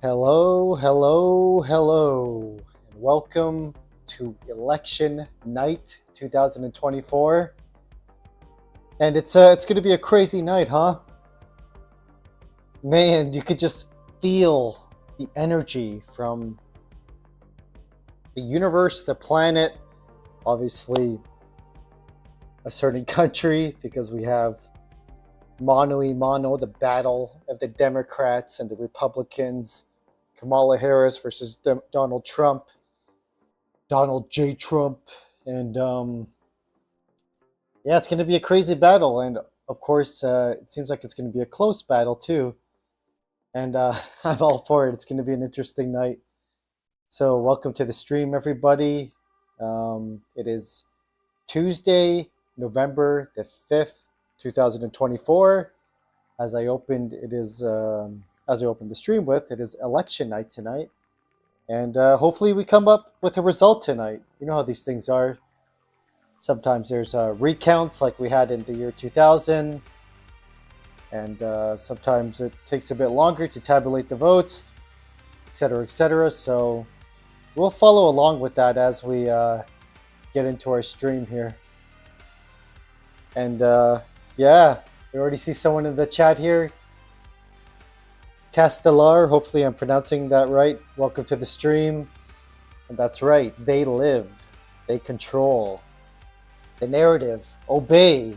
Hello, hello, hello, and welcome to Election Night 2024. And it's going to be a crazy night, huh? Man, you could just feel the energy from the universe, the planet, obviously a certain country, because we have mano y mano, the battle of the Democrats and the Republicans, Kamala Harris versus Donald Trump, Donald J. Trump, and yeah, it's going to be a crazy battle, and of course, it seems like it's going to be a close battle too. And I'm all for it. It's going to be an interesting night. So, welcome to the stream, everybody. It is Tuesday, November the 5th, 2024. As I opened, as I opened the stream with, it is election night tonight, and hopefully we come up with a result tonight. You know how these things are. Sometimes there's recounts like we had in the year 2000, and sometimes it takes a bit longer to tabulate the votes, etc., etc. So we'll follow along with that as we get into our stream here. And yeah, we already see someone in the chat here. Castellar, hopefully I'm pronouncing that right. Welcome to the stream. And that's right, they live, they control the narrative, obey,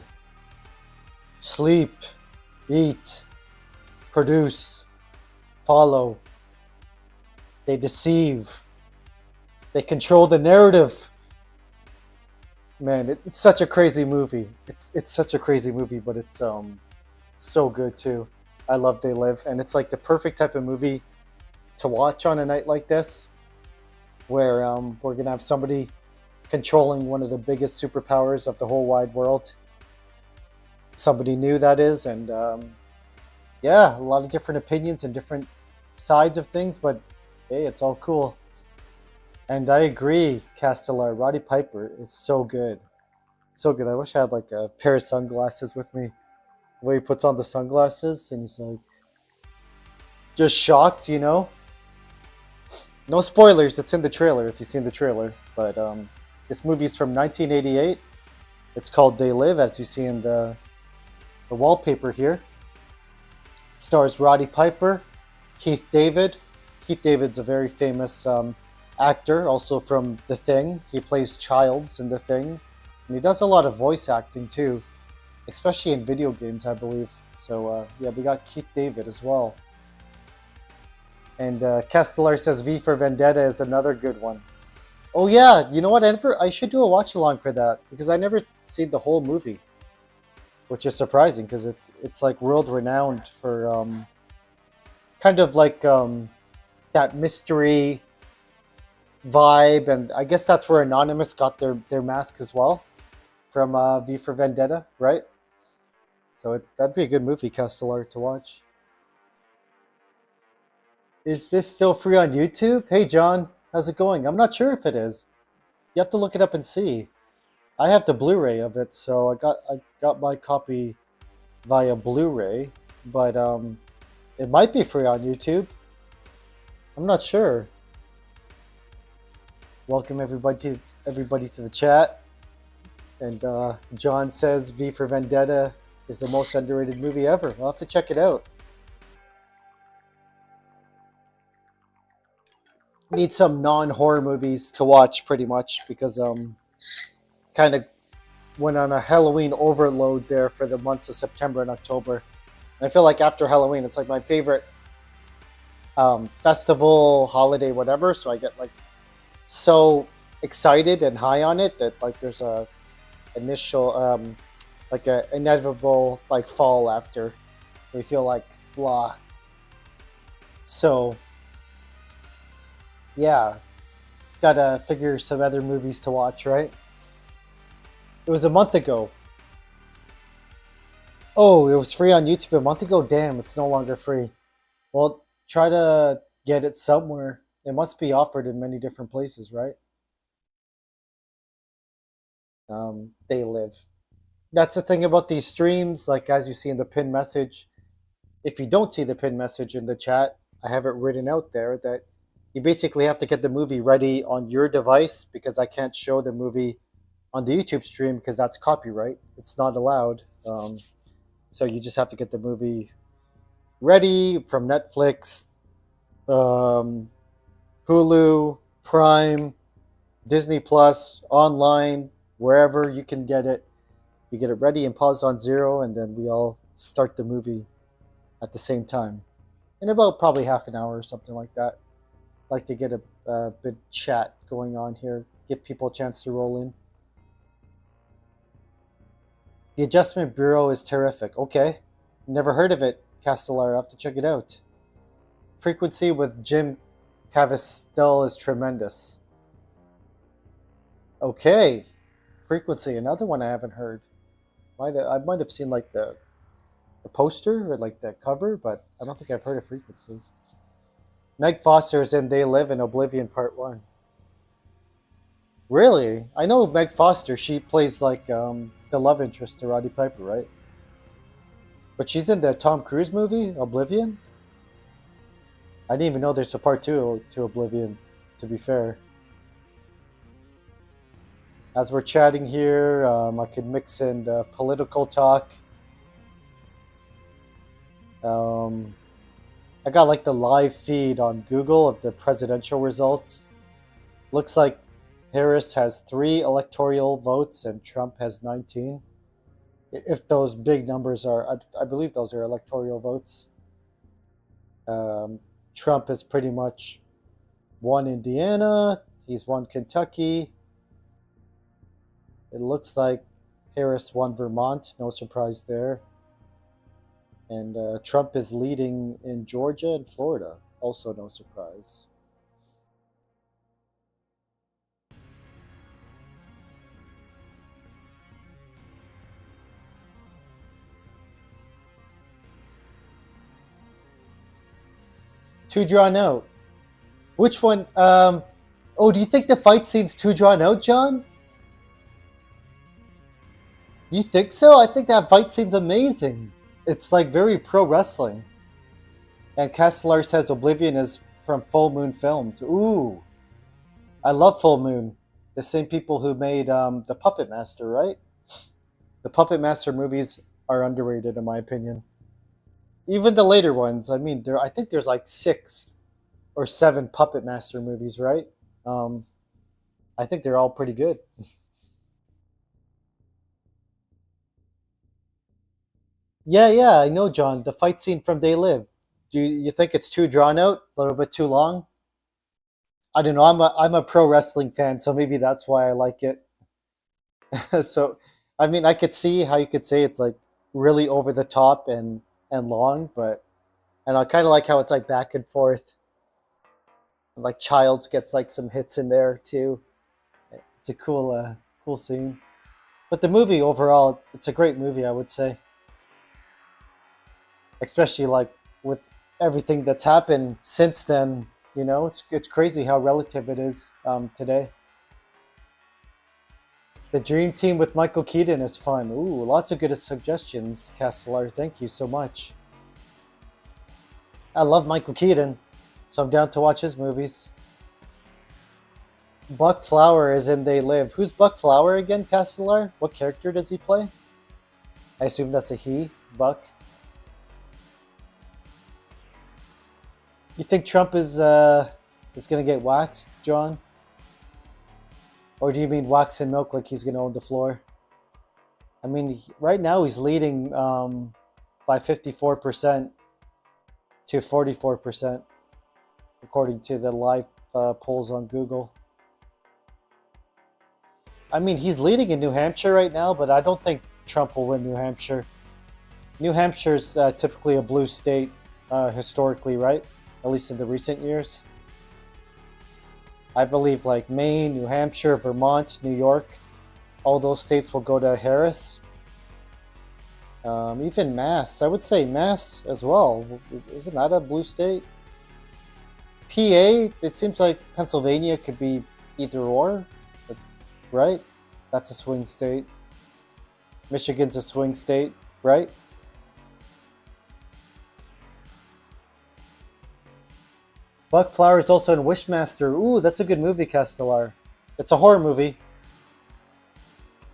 sleep, eat, produce, follow. They deceive. They control the narrative. Man, it's such a crazy movie. It's such a crazy movie, but it's so good too. I love They Live, and it's like the perfect type of movie to watch on a night like this, where we're gonna have somebody controlling one of the biggest superpowers of the whole wide world. Somebody new, that is, and yeah, a lot of different opinions and different sides of things, but hey, it's all cool. And I agree, Castellar. Roddy Piper is so good. So good. I wish I had like a pair of sunglasses with me. The way he puts on the sunglasses and he's like just shocked, you know? No spoilers, it's in the trailer if you've seen the trailer. But this movie is from 1988. It's called They Live, as you see in the wallpaper here. It stars Roddy Piper, Keith David. Keith David's a very famous actor, also from The Thing. He plays Childs in The Thing. And he does a lot of voice acting too, especially in video games, I believe. So yeah, we got Keith David as well. And Castellar says V for Vendetta is another good one. Oh yeah, you know what, I should do a watch along for that because I never seen the whole movie, which is surprising because it's like world renowned for kind of like that mystery vibe, and I guess that's where Anonymous got their mask as well from V for Vendetta, right? So that'd be a good movie, Castellar, to watch. Is this still free on YouTube? Hey, John, how's it going? I'm not sure if it is. You have to look it up and see. I have the Blu-ray of it, so I got my copy via Blu-ray, but it might be free on YouTube. I'm not sure. Welcome everybody to the chat. And John says V for Vendetta is the most underrated movie ever. I'll have to check it out. Need some non-horror movies to watch pretty much because kind of went on a Halloween overload there for the months of September and October. And I feel like after Halloween, it's like my favorite festival, holiday, whatever. So I get like so excited and high on it that like there's a initial like a inevitable like fall after. We feel like blah. So yeah, gotta figure some other movies to watch, right? It was a month ago. Oh, it was free on YouTube a month ago? Damn, it's no longer free. Well, try to get it somewhere. It must be offered in many different places, right? They live. That's the thing about these streams, like as you see in the pin message. If you don't see the pin message in the chat, I have it written out there that you basically have to get the movie ready on your device because I can't show the movie on the YouTube stream because that's copyright. It's not allowed. So you just have to get the movie ready from Netflix, um, Hulu, Prime, Disney Plus, online, wherever you can get it. You get it ready and pause on zero, and then we all start the movie at the same time in about probably half an hour or something like that. Like to get a bit chat going on here, give people a chance to roll in. The Adjustment Bureau is terrific. Okay, never heard of it, Castellar. I have to check it out. Frequency with Jim Caviezel is tremendous. Okay, Frequency, another one I haven't heard. I might have seen like the poster or like the cover, but I don't think I've heard of Frequency. Meg Foster is in They Live in Oblivion Part 1. Really? I know Meg Foster. She plays like the love interest to Roddy Piper, right? But she's in the Tom Cruise movie, Oblivion? I didn't even know there's a part 2 to Oblivion, to be fair. As we're chatting here, I could mix in the political talk. I got like the live feed on Google of the presidential results. Looks like Harris has 3 electoral votes and Trump has 19. If those big numbers are, I believe those are electoral votes. Trump has pretty much won Indiana. He's won Kentucky. It looks like Harris won Vermont. No surprise there. And Trump is leading in Georgia and Florida. Also, no surprise. Too drawn out. Which one? Oh, do you think the fight scene's too drawn out, John? You think so? I think that fight scene's amazing. It's like very pro wrestling. And Castellar says Oblivion is from Full Moon Films. Ooh, I love Full Moon. The same people who made the Puppet Master, right? The Puppet Master movies are underrated, in my opinion. Even the later ones. I mean, I think there's like 6 or 7 Puppet Master movies, right? Um, I think they're all pretty good. Yeah, yeah, I know, John. The fight scene from They Live. Do you think it's too drawn out? A little bit too long? I don't know. I'm a pro wrestling fan, so maybe that's why I like it. So, I mean, I could see how you could say it's like really over the top and long, but and I kind of like how it's like back and forth. Like Childs gets like some hits in there too. It's a cool scene. But the movie overall, it's a great movie, I would say. Especially like with everything that's happened since then. You know, it's crazy how relative it is today. The Dream Team with Michael Keaton is fun. Ooh, lots of good suggestions, Castellar. Thank you so much. I love Michael Keaton, so I'm down to watch his movies. Buck Flower is in They Live. Who's Buck Flower again, Castellar? What character does he play? I assume that's a he, Buck. You think Trump is gonna get waxed, John? Or do you mean wax and milk like he's gonna own the floor? I mean, right now he's leading by 54% to 44%, according to the live polls on Google. I mean, he's leading in New Hampshire right now, but I don't think Trump will win New Hampshire. New Hampshire's typically a blue state historically, right? At least in the recent years. I believe like Maine, New Hampshire, Vermont, New York, all those states will go to Harris. Even Mass, I would say Mass as well. Isn't that a blue state? PA, it seems like Pennsylvania could be either or, right? That's a swing state. Michigan's a swing state, right? Buck Flower is also in Wishmaster. Ooh, that's a good movie, Castellar. It's a horror movie,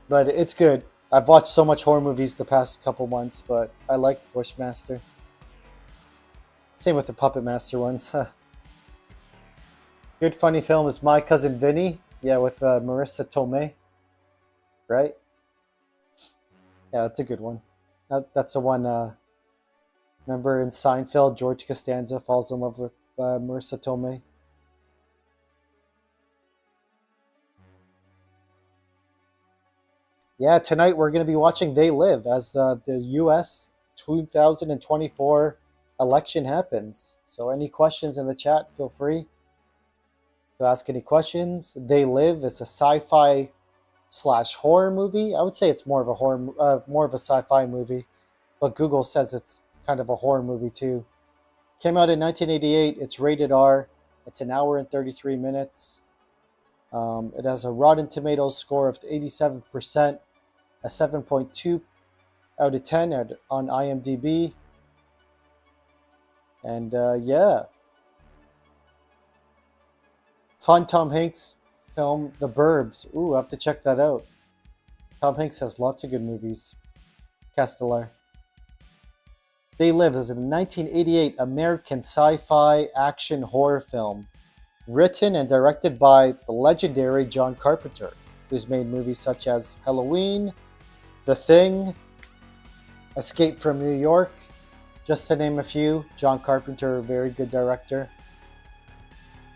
but it's good. I've watched so much horror movies the past couple months, but I like Wishmaster. Same with the Puppet Master ones. Good funny film is My Cousin Vinny. Yeah, with Marissa Tomei. Right? Yeah, that's a good one. That's the one. Remember in Seinfeld, George Costanza falls in love with Marissa Tomei. Yeah, tonight we're going to be watching They Live as the U.S. 2024 election happens. So, any questions in the chat, feel free to ask any questions. They Live is a sci-fi slash horror movie. I would say it's more of a more of a sci-fi movie, but Google says it's kind of a horror movie too. Came out in 1988. It's rated R. It's an hour and 33 minutes. It has a Rotten Tomatoes score of 87%, a 7.2 out of 10 on IMDb. And yeah. Fun Tom Hanks film, The Burbs. Ooh, I have to check that out. Tom Hanks has lots of good movies. Castellar. They Live is a 1988 American sci-fi action horror film written and directed by the legendary John Carpenter, who's made movies such as Halloween, The Thing, Escape from New York, just to name a few. John Carpenter, a very good director.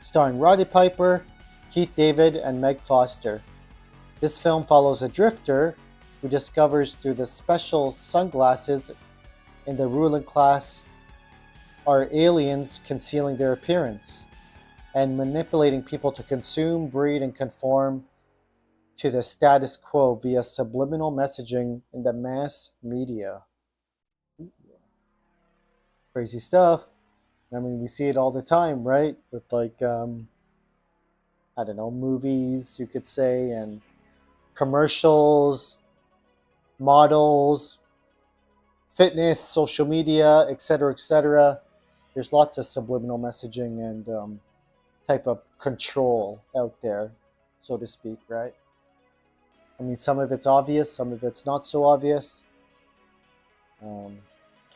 Starring Roddy Piper, Keith David, and Meg Foster. This film follows a drifter who discovers through the special sunglasses in the ruling class are aliens concealing their appearance and manipulating people to consume, breed, and conform to the status quo via subliminal messaging in the mass media. Crazy stuff. I mean, we see it all the time, right? With like, I don't know, movies, you could say, and commercials, models, fitness, social media, etc., etc. There's lots of subliminal messaging and type of control out there, so to speak, right? I mean, some of it's obvious, some of it's not so obvious. Kind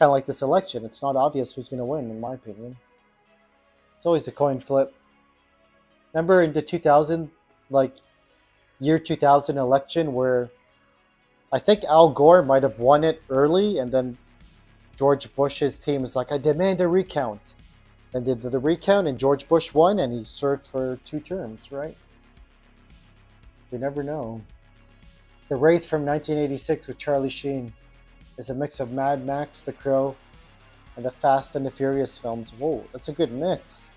of like this election. It's not obvious who's going to win, in my opinion. It's always a coin flip. Remember in the 2000, like, year 2000 election where I think Al Gore might have won it early, and then George Bush's team is like, I demand a recount. And did the recount, and George Bush won, and he served for 2 terms, right? You never know. The Wraith from 1986 with Charlie Sheen is a mix of Mad Max, The Crow, and the Fast and the Furious films. Whoa, that's a good mix.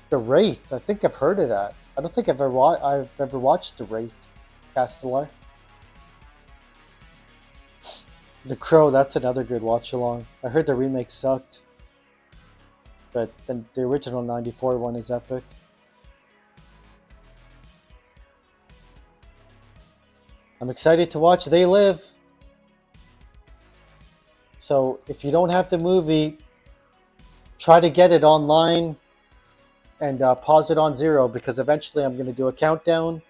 The Wraith, I think I've heard of that. I don't think I've ever watched The Wraith. Castellar. The Crow, that's another good watch-along. I heard the remake sucked. But the original 94 one is epic. I'm excited to watch They Live. So if you don't have the movie, try to get it online and pause it on 0, because eventually I'm going to do a countdown.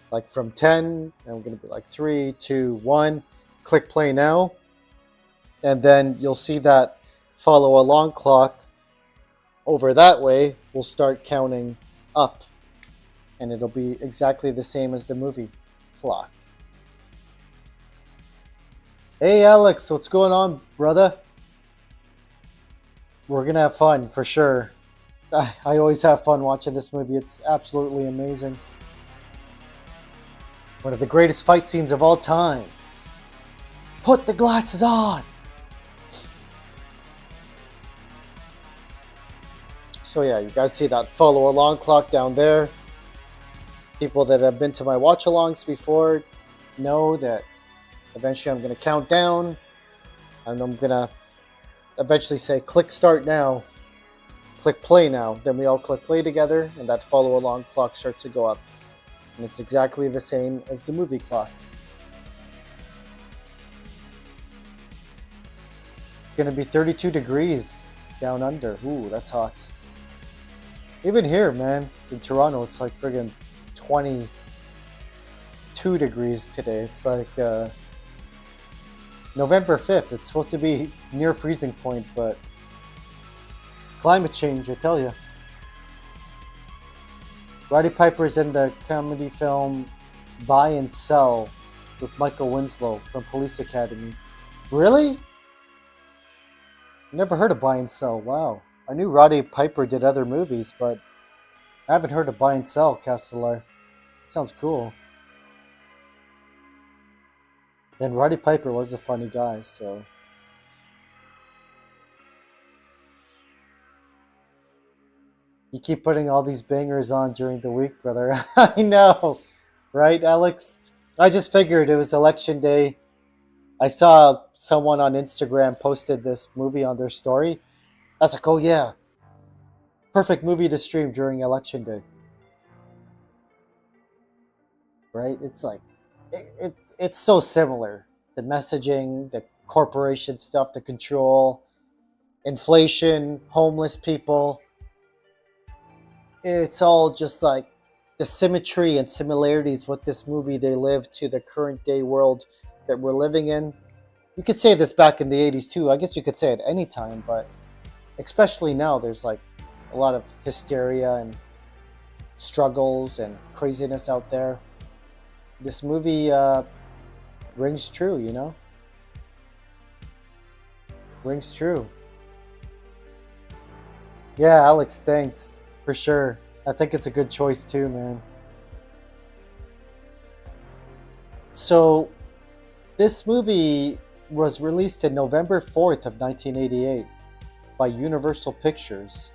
Like from 10, and I'm going to be like 3, 2, 1. Click play now. And then you'll see that follow along clock over that way will start counting up. And it'll be exactly the same as the movie clock. Hey Alex, what's going on, brother? We're gonna have fun for sure. I always have fun watching this movie. It's absolutely amazing. One of the greatest fight scenes of all time. Put the glasses on! So yeah, you guys see that follow along clock down there. People that have been to my watch alongs before know that eventually I'm going to count down, and I'm going to eventually say click start now, click play now. Then we all click play together, and that follow along clock starts to go up. And it's exactly the same as the movie clock. It's going to be 32 degrees down under. Ooh, that's hot. Even here, man, in Toronto, it's like friggin' 22 degrees today. It's like November 5th. It's supposed to be near freezing point, but climate change, I tell you. Roddy Piper's in the comedy film Buy and Sell with Michael Winslow from Police Academy. Really? Never heard of Buy and Sell. Wow. I knew Roddy Piper did other movies, but I haven't heard of Buy and Sell, Castellar. Sounds cool. And Roddy Piper was a funny guy, so. You keep putting all these bangers on during the week, brother. I know. Right, Alex? I just figured it was election day. I saw someone on Instagram posted this movie on their story. I was like, oh yeah. Perfect movie to stream during election day. Right? It's like, it's so similar. The messaging, the corporation stuff, the control, inflation, homeless people. It's all just like the symmetry and similarities with this movie They Live to the current day world that we're living in. You could say this back in the 80s too. I guess you could say it any time, but especially now there's like a lot of hysteria and struggles and craziness out there. This movie rings true, you know? Rings true. Yeah, Alex, thanks. For sure. I think it's a good choice too, man. So, this movie was released in November 4th of 1988 by Universal Pictures.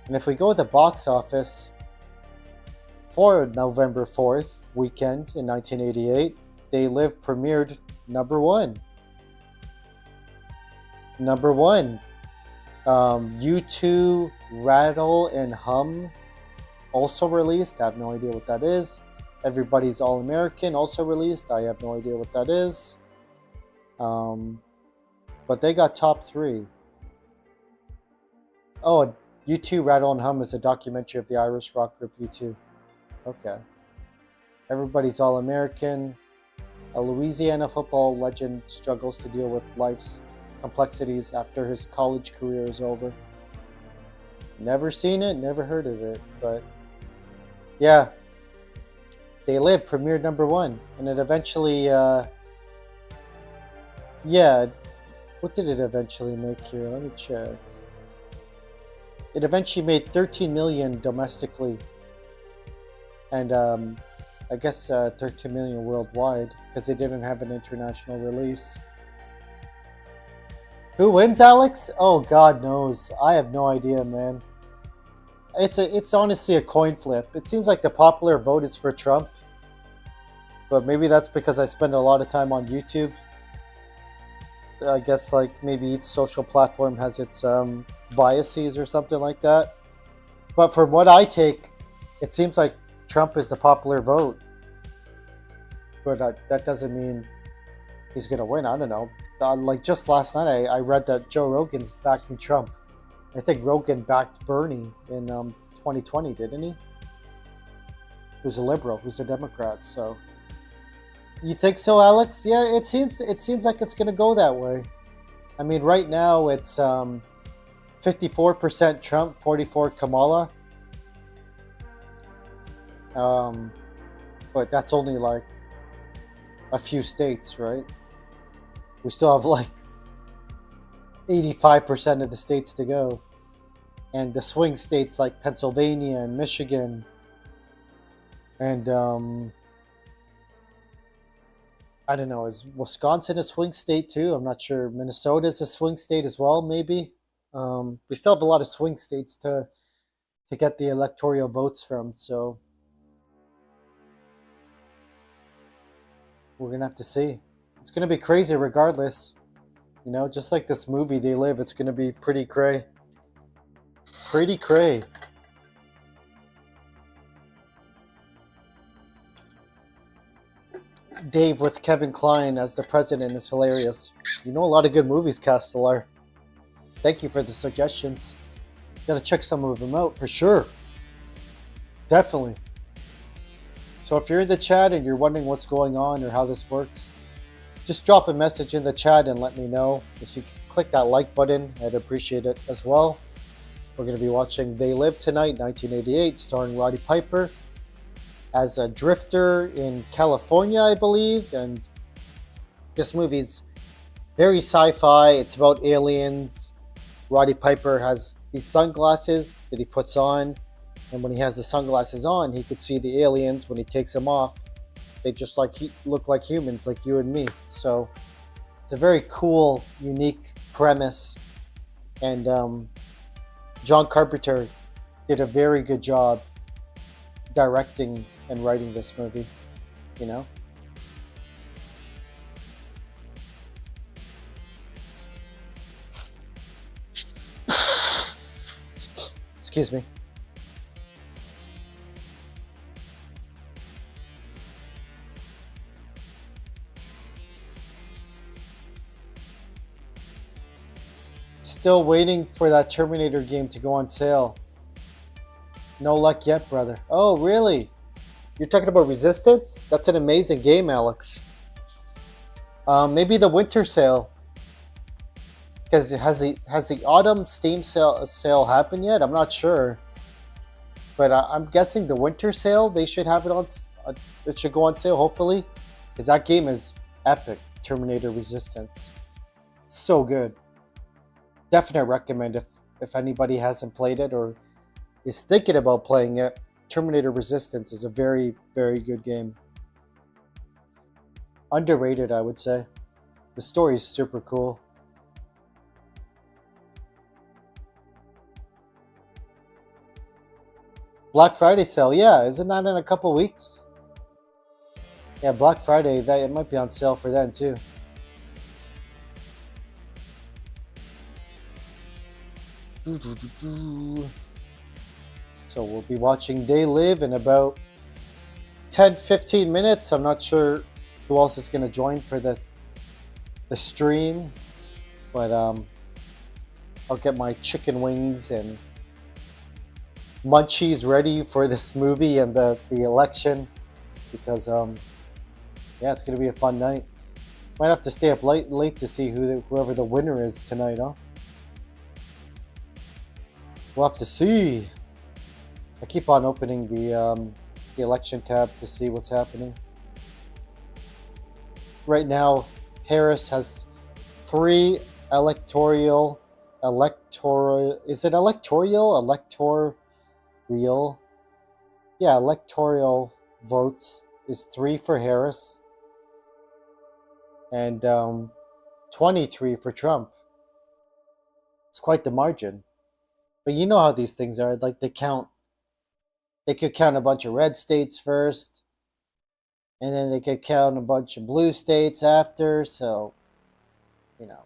And if we go to the box office for November 4th weekend in 1988, They Live premiered number one. Number one. U2 Rattle and Hum also released. I have no idea what that is. Everybody's All American also released. I have no idea what that is. But they got top 3. Oh, U2 Rattle and Hum is a documentary of the Irish rock group U2. Okay. Everybody's All American. A Louisiana football legend struggles to deal with life's complexities after his college career is over. Never seen it, never heard of it, but yeah. They Live premiered number one, and it eventually, yeah, what did it eventually make here? Let me check. It eventually made 13 million domestically, and I guess 13 million worldwide, because it didn't have an international release. Who wins, Alex? Oh, God knows. I have no idea, man. It's honestly a coin flip. It seems like the popular vote is for Trump, but maybe that's because I spend a lot of time on YouTube. I guess like maybe each social platform has its biases or something like that. But from what I take, it seems like Trump is the popular vote. But that doesn't mean he's going to win. I don't know. Like just last night, I read that Joe Rogan's backing Trump. I think Rogan backed Bernie in 2020, didn't he? Who's a liberal, who's a Democrat. So, you think so, Alex? Yeah, it seems like it's gonna go that way. I mean, right now it's 54% Trump, 44% Kamala. But that's only like a few states, right? We still have like 85% of the states to go. And the swing states like Pennsylvania and Michigan and I don't know, is Wisconsin a swing state too? I'm not sure. Minnesota's a swing state as well, maybe. We still have a lot of swing states to get the electoral votes from, so we're gonna have to see. It's gonna be crazy regardless. You know, just like this movie They Live, it's gonna be pretty cray. Pretty cray. Dave with Kevin Kline as the president is hilarious. You know a lot of good movies, Castellar. Thank you for the suggestions. Gotta check some of them out for sure. Definitely. So if you're in the chat and you're wondering what's going on or how this works, just drop a message in the chat and let me know. If you click that like button, I'd appreciate it as well. We're going to be watching They Live tonight, 1988, starring Roddy Piper as a drifter in California, I believe. And this movie's very sci-fi. It's about aliens. Roddy Piper has these sunglasses that he puts on, and when he has the sunglasses on, he could see the aliens. When he takes them off, they just look like humans, like you and me. So it's a very cool, unique premise, and John Carpenter did a very good job directing and writing this movie. You know. Excuse me. Still waiting for that Terminator game to go on sale. No luck yet, brother. Oh, really? You're talking about Resistance? That's an amazing game, Alex. Maybe the winter sale. Because has the autumn Steam sale happened yet? I'm not sure. But I'm guessing the winter sale, they should have it on. It should go on sale, hopefully. Because that game is epic. Terminator Resistance. So good. Definitely recommend if anybody hasn't played it or is thinking about playing it. Terminator Resistance is a very, very good game. Underrated, I would say. The story is super cool. Black Friday sale, yeah, isn't that in a couple weeks? Yeah, Black Friday, that it might be on sale for then too. So we'll be watching They Live in about 10-15 minutes. I'm not sure who else is going to join for the stream, but I'll get my chicken wings and munchies ready for this movie and the election, because yeah, it's going to be a fun night. Might have to stay up late to see whoever the winner is tonight, huh? We'll have to see. I keep on opening the election tab to see what's happening. Right now, Harris has 3 electoral. Is it electoral? Electoral? Yeah, electoral votes is 3 for Harris and 23 for Trump. It's quite the margin. But you know how these things are. Like they could count a bunch of red states first, and then they could count a bunch of blue states after. So, you know,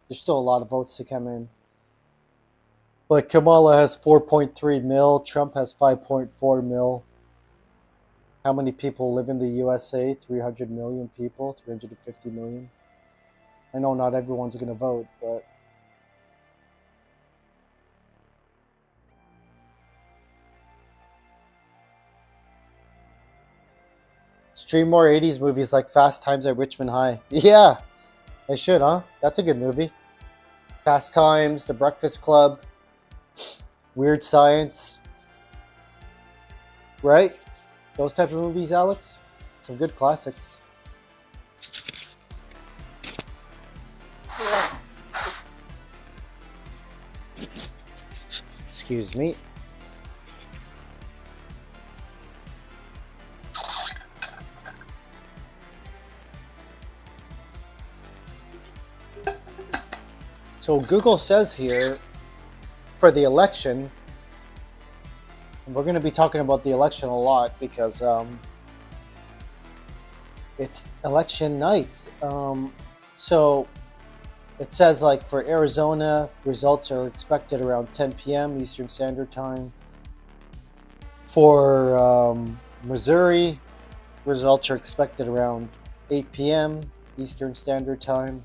there's still a lot of votes to come in. But Kamala has 4.3 mil. Trump has 5.4 mil. How many people live in the USA? 300 million people, 350 million. I know not everyone's going to vote, but stream more 80s movies like Fast Times at Richmond High. Yeah, I should, huh? That's a good movie. Fast Times, The Breakfast Club, Weird Science. Right? Those type of movies, Alex? Some good classics. Excuse me. So Google says here, for the election, and we're going to be talking about the election a lot because it's election night. So it says like for Arizona, results are expected around 10 p.m. Eastern Standard Time. For Missouri, results are expected around 8 p.m. Eastern Standard Time.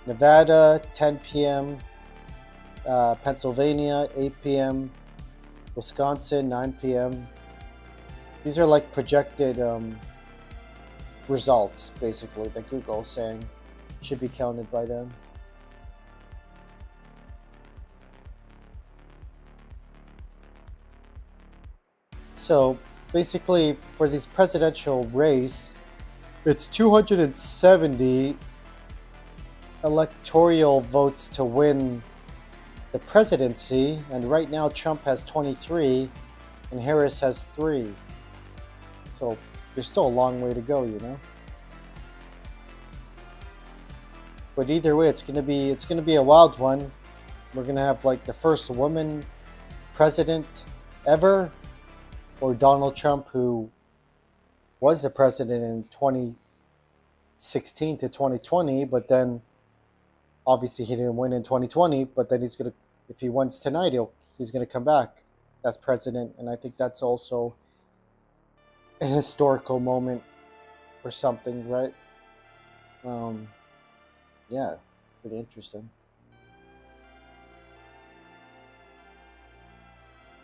Nevada, 10 p.m. Pennsylvania, 8 p.m. Wisconsin, 9 p.m. These are like projected results, basically, that Google's saying should be counted by them. So basically, for this presidential race, it's 270 electoral votes to win the presidency, and right now Trump has 23 and Harris has 3. So there's still a long way to go, you know. But either way, it's gonna be a wild one. We're gonna have like the first woman president ever, or Donald Trump, who was the president in 2016 to 2020, but then obviously he didn't win in 2020. But then if he wins tonight, he's gonna come back as president, and I think that's also a historical moment or something, right? Yeah, pretty interesting.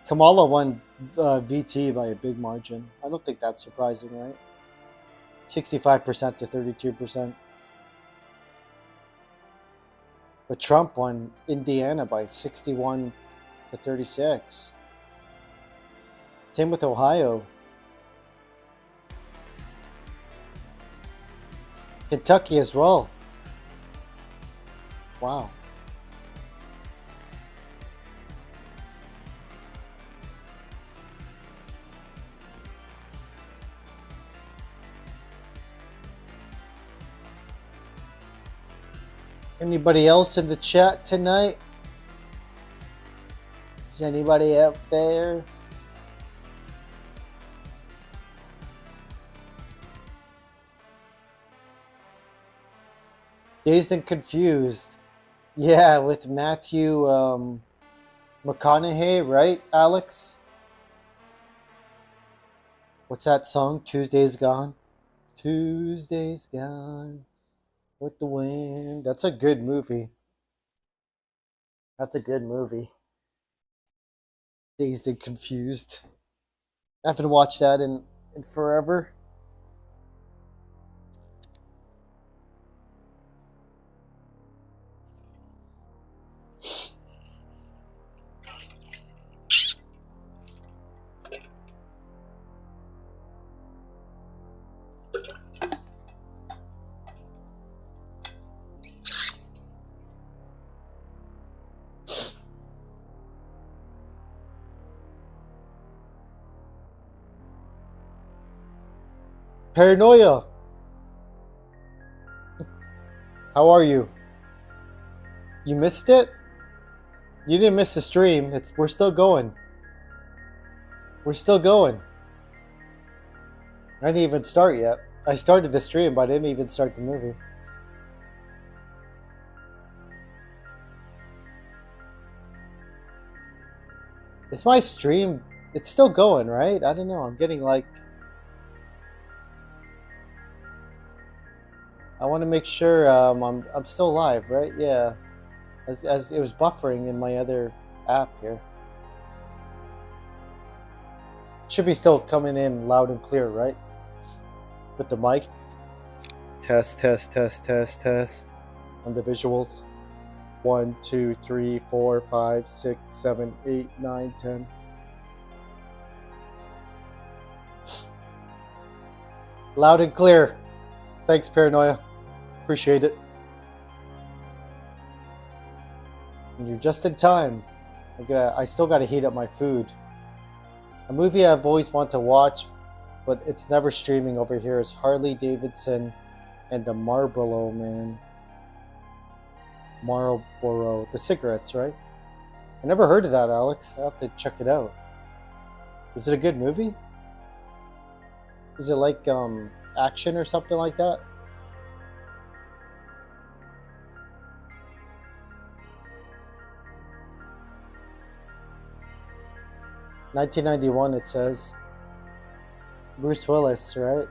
Kamala won VT by a big margin. I don't think that's surprising, right? 65% to 32%. But Trump won Indiana by 61 to 36. Same with Ohio. Kentucky as well. Wow. Anybody else in the chat tonight? Is anybody out there? Dazed and Confused. Yeah, with Matthew McConaughey, right, Alex? What's that song? Tuesday's Gone? Tuesday's Gone with the Wind. That's a good movie. That's a good movie. Dazed and Confused. I haven't watched that in forever. Paranoia. How are you? You missed it? You didn't miss the stream. We're still going. We're still going. I didn't even start yet. I started the stream, but I didn't even start the movie. Is my stream? It's still going, right? I don't know. I'm getting like. I want to make sure I'm still live, right? Yeah. As it was buffering in my other app here. Should be still coming in loud and clear, right? With the mic. Test. On the visuals. 1, 2, 3, 4, 5, 6, 7, 8, 9, 10. Loud and clear. Thanks, Paranoia. Appreciate it. And you're just in time. I still gotta heat up my food. A movie I've always wanted to watch, but it's never streaming over here, is Harley Davidson and the Marlboro Man. Marlboro, the cigarettes, right? I never heard of that, Alex. I have to check it out. Is it a good movie? Is it like action or something like that? $1991, it says. Bruce Willis, right?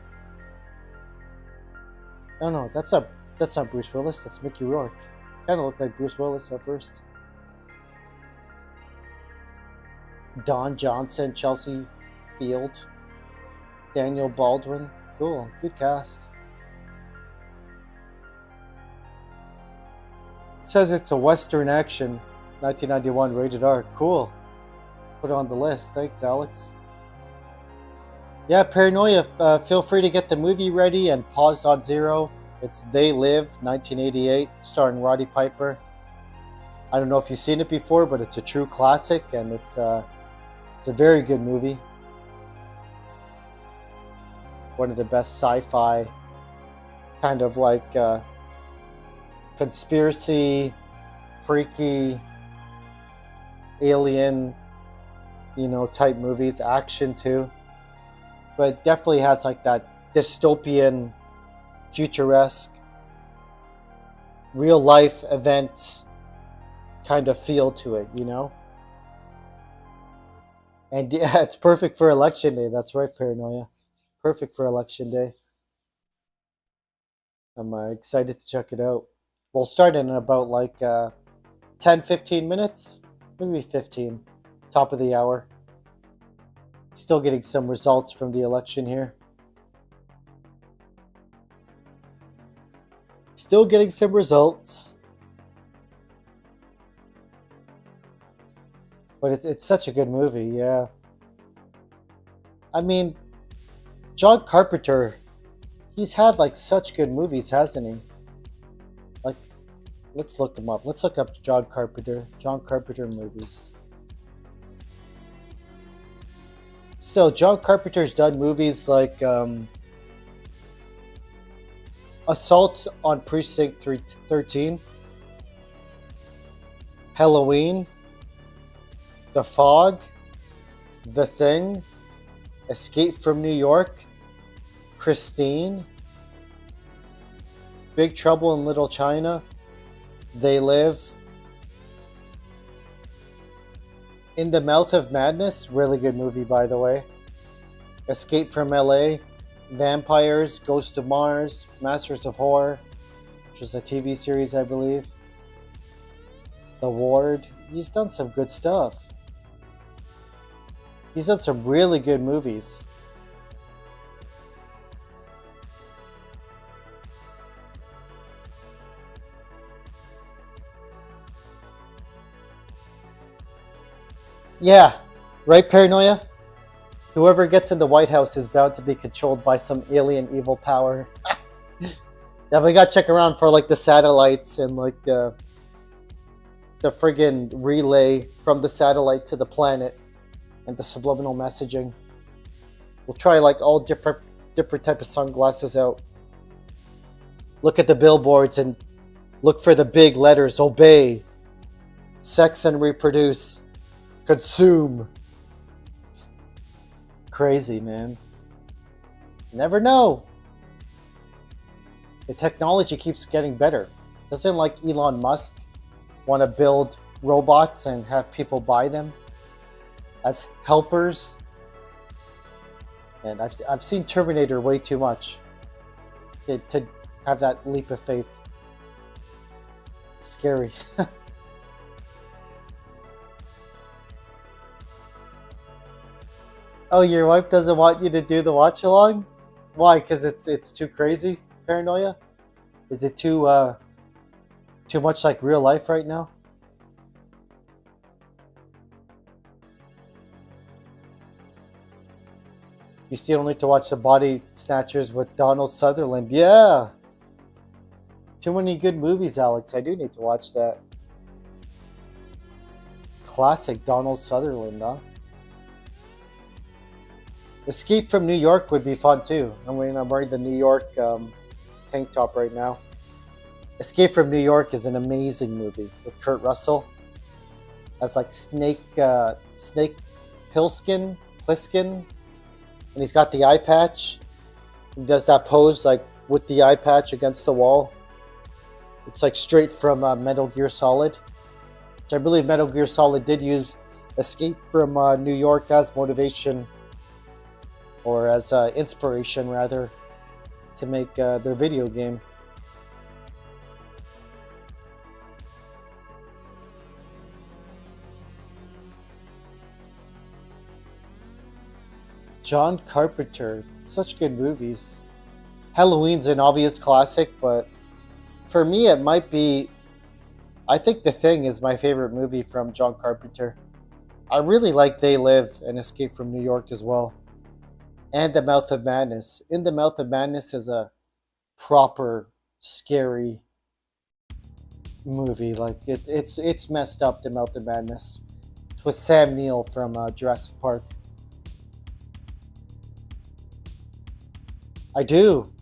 Oh no, that's not Bruce Willis. That's Mickey Rourke. Kind of looked like Bruce Willis at first. Don Johnson, Chelsea Field, Daniel Baldwin. Cool, good cast. It says it's a Western action, 1991, rated R. Cool. Put it on the list. Thanks, Alex. Yeah, Paranoia, feel free to get the movie ready and paused on zero. It's They Live, 1988, starring Roddy Piper. I don't know if you've seen it before, but it's a true classic, and it's a very good movie. One of the best sci-fi, kind of like conspiracy, freaky, alien, type movies. Action too, but definitely has like that dystopian, futuresque, real life events kind of feel to it, And yeah, it's perfect for election day. That's right, Paranoia. Perfect for election day. I'm excited to check it out. We'll start in about like 10, 15 minutes, maybe 15, top of the hour. Still getting some results from the election here. Still getting some results. But it's such a good movie, yeah. I mean, John Carpenter, he's had like such good movies, hasn't he? Like, let's look him up. Let's look up John Carpenter movies. So, John Carpenter's done movies like Assault on Precinct 13, Halloween, The Fog, The Thing, Escape from New York, Christine, Big Trouble in Little China, They Live, In the Mouth of Madness, really good movie by the way, Escape from LA, Vampires, Ghost of Mars, Masters of Horror, which was a TV series I believe, The Ward. He's done some good stuff. He's done some really good movies. Yeah, right, Paranoia? Whoever gets in the White House is bound to be controlled by some alien evil power. Yeah, we gotta check around for like the satellites and like the friggin' relay from the satellite to the planet. And the subliminal messaging. We'll try like all different type of sunglasses out. Look at the billboards and look for the big letters. Obey. Sex and reproduce. Consume. Crazy, man. Never know. The technology keeps getting better. Doesn't like Elon Musk want to build robots and have people buy them as helpers? And I've seen Terminator way too much to have that leap of faith. Scary. Oh, your wife doesn't want you to do the watch along? Why? Because it's too crazy, Paranoia? Is it too much like real life right now? You still need to watch The Body Snatchers with Donald Sutherland. Yeah! Too many good movies, Alex. I do need to watch that. Classic Donald Sutherland, huh? Escape from New York would be fun too. I'm wearing the New York tank top right now. Escape from New York is an amazing movie with Kurt Russell as like Snake Plissken, and he's got the eye patch. He does that pose like with the eye patch against the wall. It's like straight from Metal Gear Solid, which I believe Metal Gear Solid did use Escape from New York as motivation, or as inspiration rather, to make their video game. John Carpenter. Such good movies. Halloween's an obvious classic, but for me, it might be. I think The Thing is my favorite movie from John Carpenter. I really like They Live and Escape from New York as well. And The Mouth of Madness. In The Mouth of Madness is a proper scary movie. Like it's messed up. The Mouth of Madness. It's with Sam Neill from Jurassic Park. I do.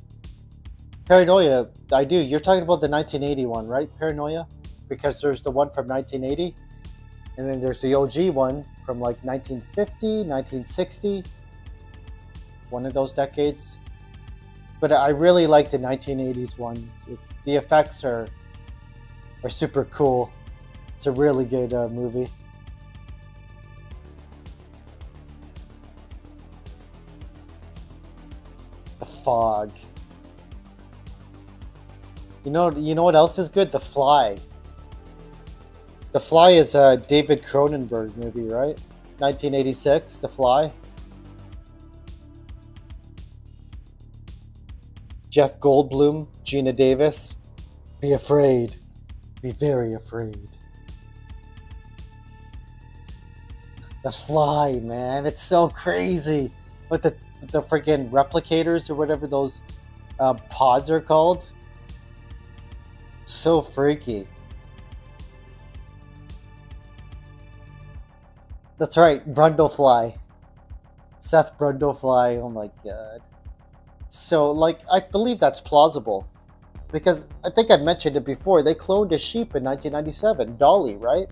Paranoia. I do. You're talking about the 1980 one, right? Paranoia, because there's the one from 1980, and then there's the OG one from like 1950, 1960, one of those decades. But I really like the 1980s one. The effects are super cool. It's a really good movie. The Fog. You know what else is good? The Fly. The Fly is a David Cronenberg movie, right? 1986, The Fly. Jeff Goldblum, Gina Davis. Be afraid. Be very afraid. The Fly, man. It's so crazy. With the freaking replicators or whatever those pods are called. So freaky. That's right, Brundlefly. Seth Brundlefly. Oh my god. So, like, I believe that's plausible. Because I think I mentioned it before. They cloned a sheep in 1997. Dolly, right?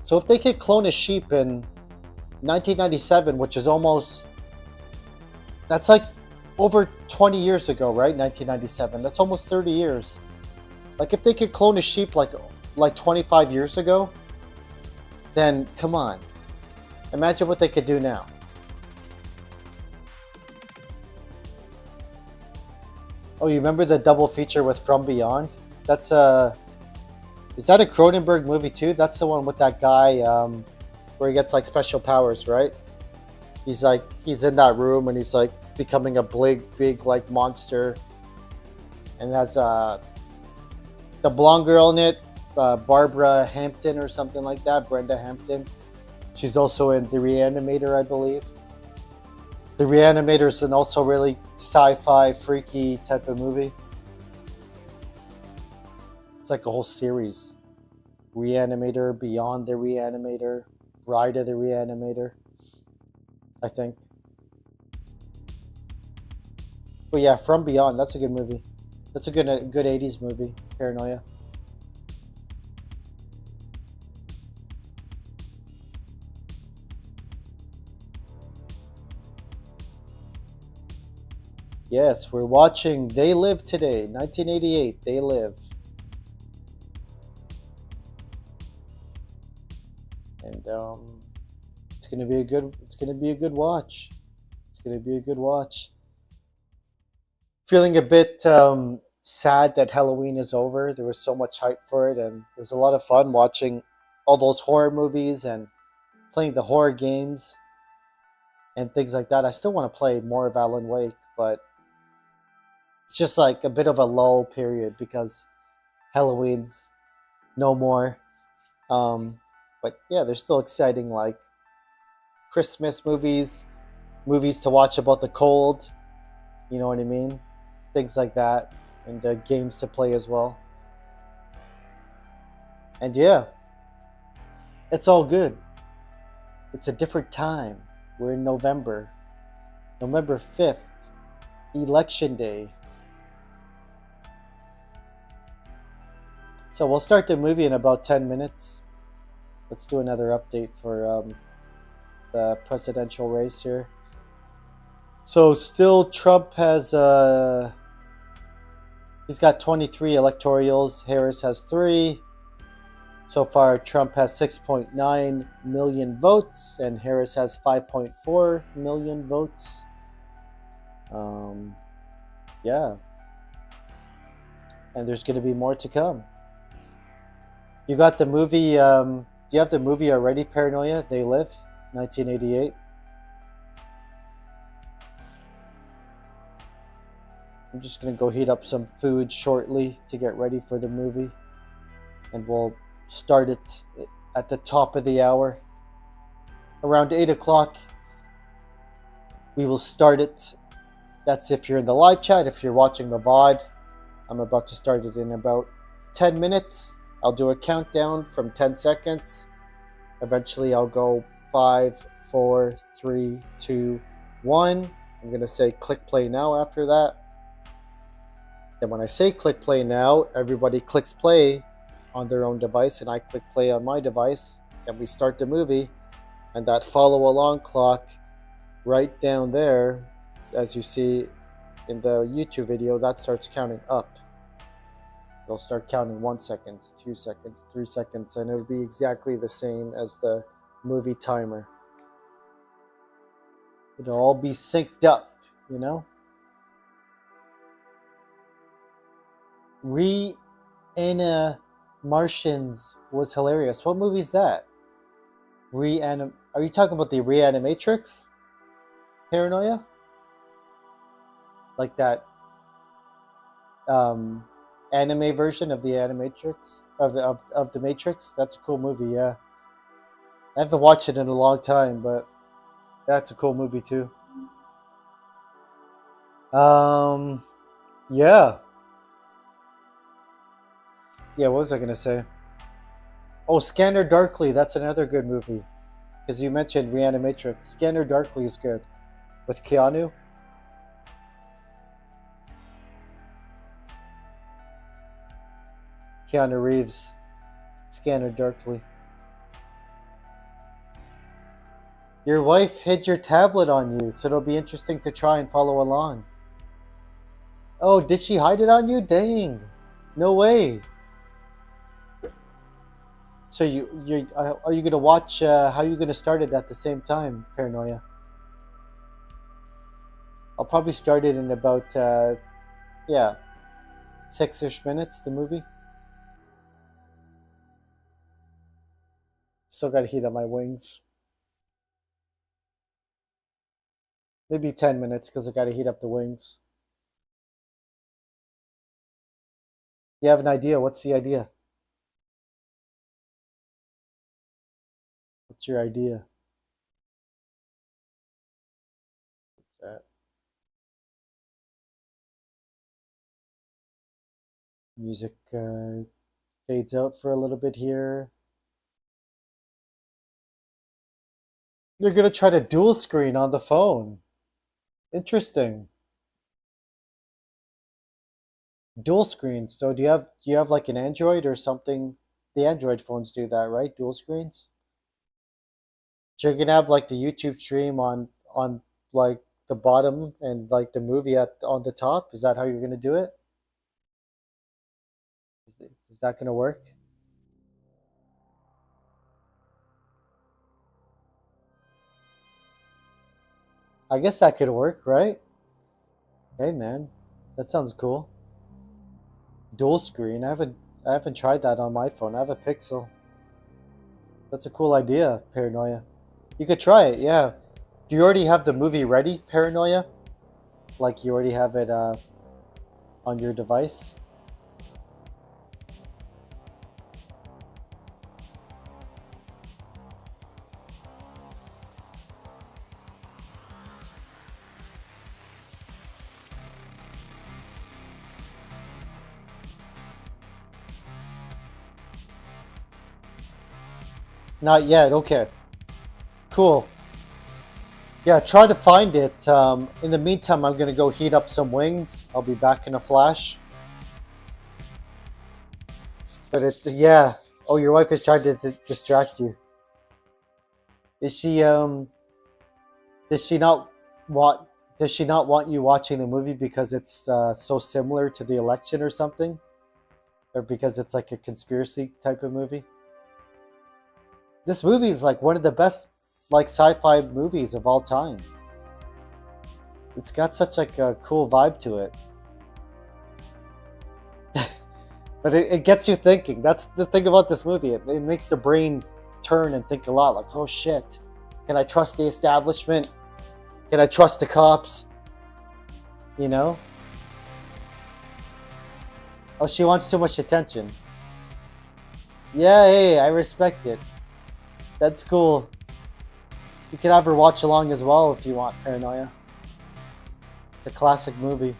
So if they could clone a sheep in 1997, which is almost... That's like over 20 years ago, right? 1997. That's almost 30 years. Like, if they could clone a sheep like 25 years ago, then come on. Imagine what they could do now. Oh, you remember the double feature with From Beyond? That's is that a Cronenberg movie too? That's the one with that guy where he gets like special powers, right? He's in that room and he's like becoming a big like monster, and has the blonde girl in it, Barbara Hampton or something like that, Brenda Hampton. She's also in The Reanimator, I believe. The Reanimator is an also really sci-fi, freaky type of movie. It's like a whole series. Reanimator, Beyond the Reanimator, Bride of the Reanimator, I think. But yeah, From Beyond, that's a good movie. That's a good 80s movie, Paranoia. Yes, we're watching They Live today, 1988. They Live, and it's gonna be a good. It's gonna be a good watch. It's gonna be a good watch. Feeling a bit sad that Halloween is over. There was so much hype for it, and it was a lot of fun watching all those horror movies and playing the horror games and things like that. I still want to play more of Alan Wake, but it's just like a bit of a lull period because Halloween's no more. But yeah, there's still exciting like Christmas movies, movies to watch about the cold. You know what I mean? Things like that, and games to play as well. And yeah, it's all good. It's a different time. We're in November, November 5th, Election Day. So we'll start the movie in about 10 minutes. Let's do another update for the presidential race here. So still Trump has, he's got 23 electorals. Harris has 3. So far, Trump has 6.9 million votes and Harris has 5.4 million votes. Yeah. And there's going to be more to come. You got the movie, do you have the movie already, Paranoia? They Live, 1988. I'm just gonna go heat up some food shortly to get ready for the movie, and we'll start it at the top of the hour. Around 8 o'clock, we will start it. That's if you're in the live chat. If you're watching the VOD, I'm about to start it in about 10 minutes. I'll do a countdown from 10 seconds. Eventually, I'll go 5, 4, 3, 2, 1. I'm going to say click play now after that. Then when I say click play now, everybody clicks play on their own device, and I click play on my device. And we start the movie. And that follow along clock right down there, as you see in the YouTube video, that starts counting up. It'll start counting 1 second, 2 seconds, 3 seconds, and it'll be exactly the same as the movie timer. It'll all be synced up, you know? Martians was hilarious. What movie's that? Are you talking about the Reanimatrix? Paranoia? Like that anime version of the Animatrix of the Matrix? That's a cool movie, yeah. I haven't watched it in a long time, but that's a cool movie too. Yeah. Yeah, what was I gonna say? Oh, Scanner Darkly, that's another good movie. Because you mentioned Reanimatrix. Scanner Darkly is good. With Keanu. Keanu Reeves. Scanner Darkly. Your wife hid your tablet on you, so it'll be interesting to try and follow along. Oh, did she hide it on you? Dang. No way. So are you gonna watch? How are you gonna start it at the same time? Paranoia. I'll probably start it in about 6-ish minutes. The movie. Still gotta heat up my wings. Maybe 10 minutes because I gotta heat up the wings. You have an idea? What's the idea? What's your idea? That music fades out for a little bit here. You're gonna try to dual screen on the phone. Interesting. Dual screen. So do you have like an Android or something? The Android phones do that, right? Dual screens. So you're gonna have like the YouTube stream on like the bottom and like the movie on the top. Is that how you're gonna do it? Is that gonna work? I guess that could work, right? Hey man, that sounds cool. Dual screen. I haven't tried that on my phone. I have a Pixel. That's a cool idea, Paranoia. You could try it, yeah. Do you already have the movie ready, Paranoia? Like you already have it on your device? Not yet, okay. Cool. Yeah, try to find it. In the meantime, I'm going to go heat up some wings. I'll be back in a flash. But it's, yeah. Oh, your wife is trying to distract you. Is she, does she not want, does she not want you watching the movie because it's so similar to the election or something? Or because it's like a conspiracy type of movie? This movie is like one of the best like sci-fi movies of all time. It's got such like a cool vibe to it. But it gets you thinking. That's the thing about this movie. It makes the brain turn and think a lot. Like, oh shit, can I trust the establishment? Can I trust the cops? You know? Oh, she wants too much attention. Yeah, hey, I respect it. That's cool. You can have her watch along as well if you want, Paranoia. It's a classic movie.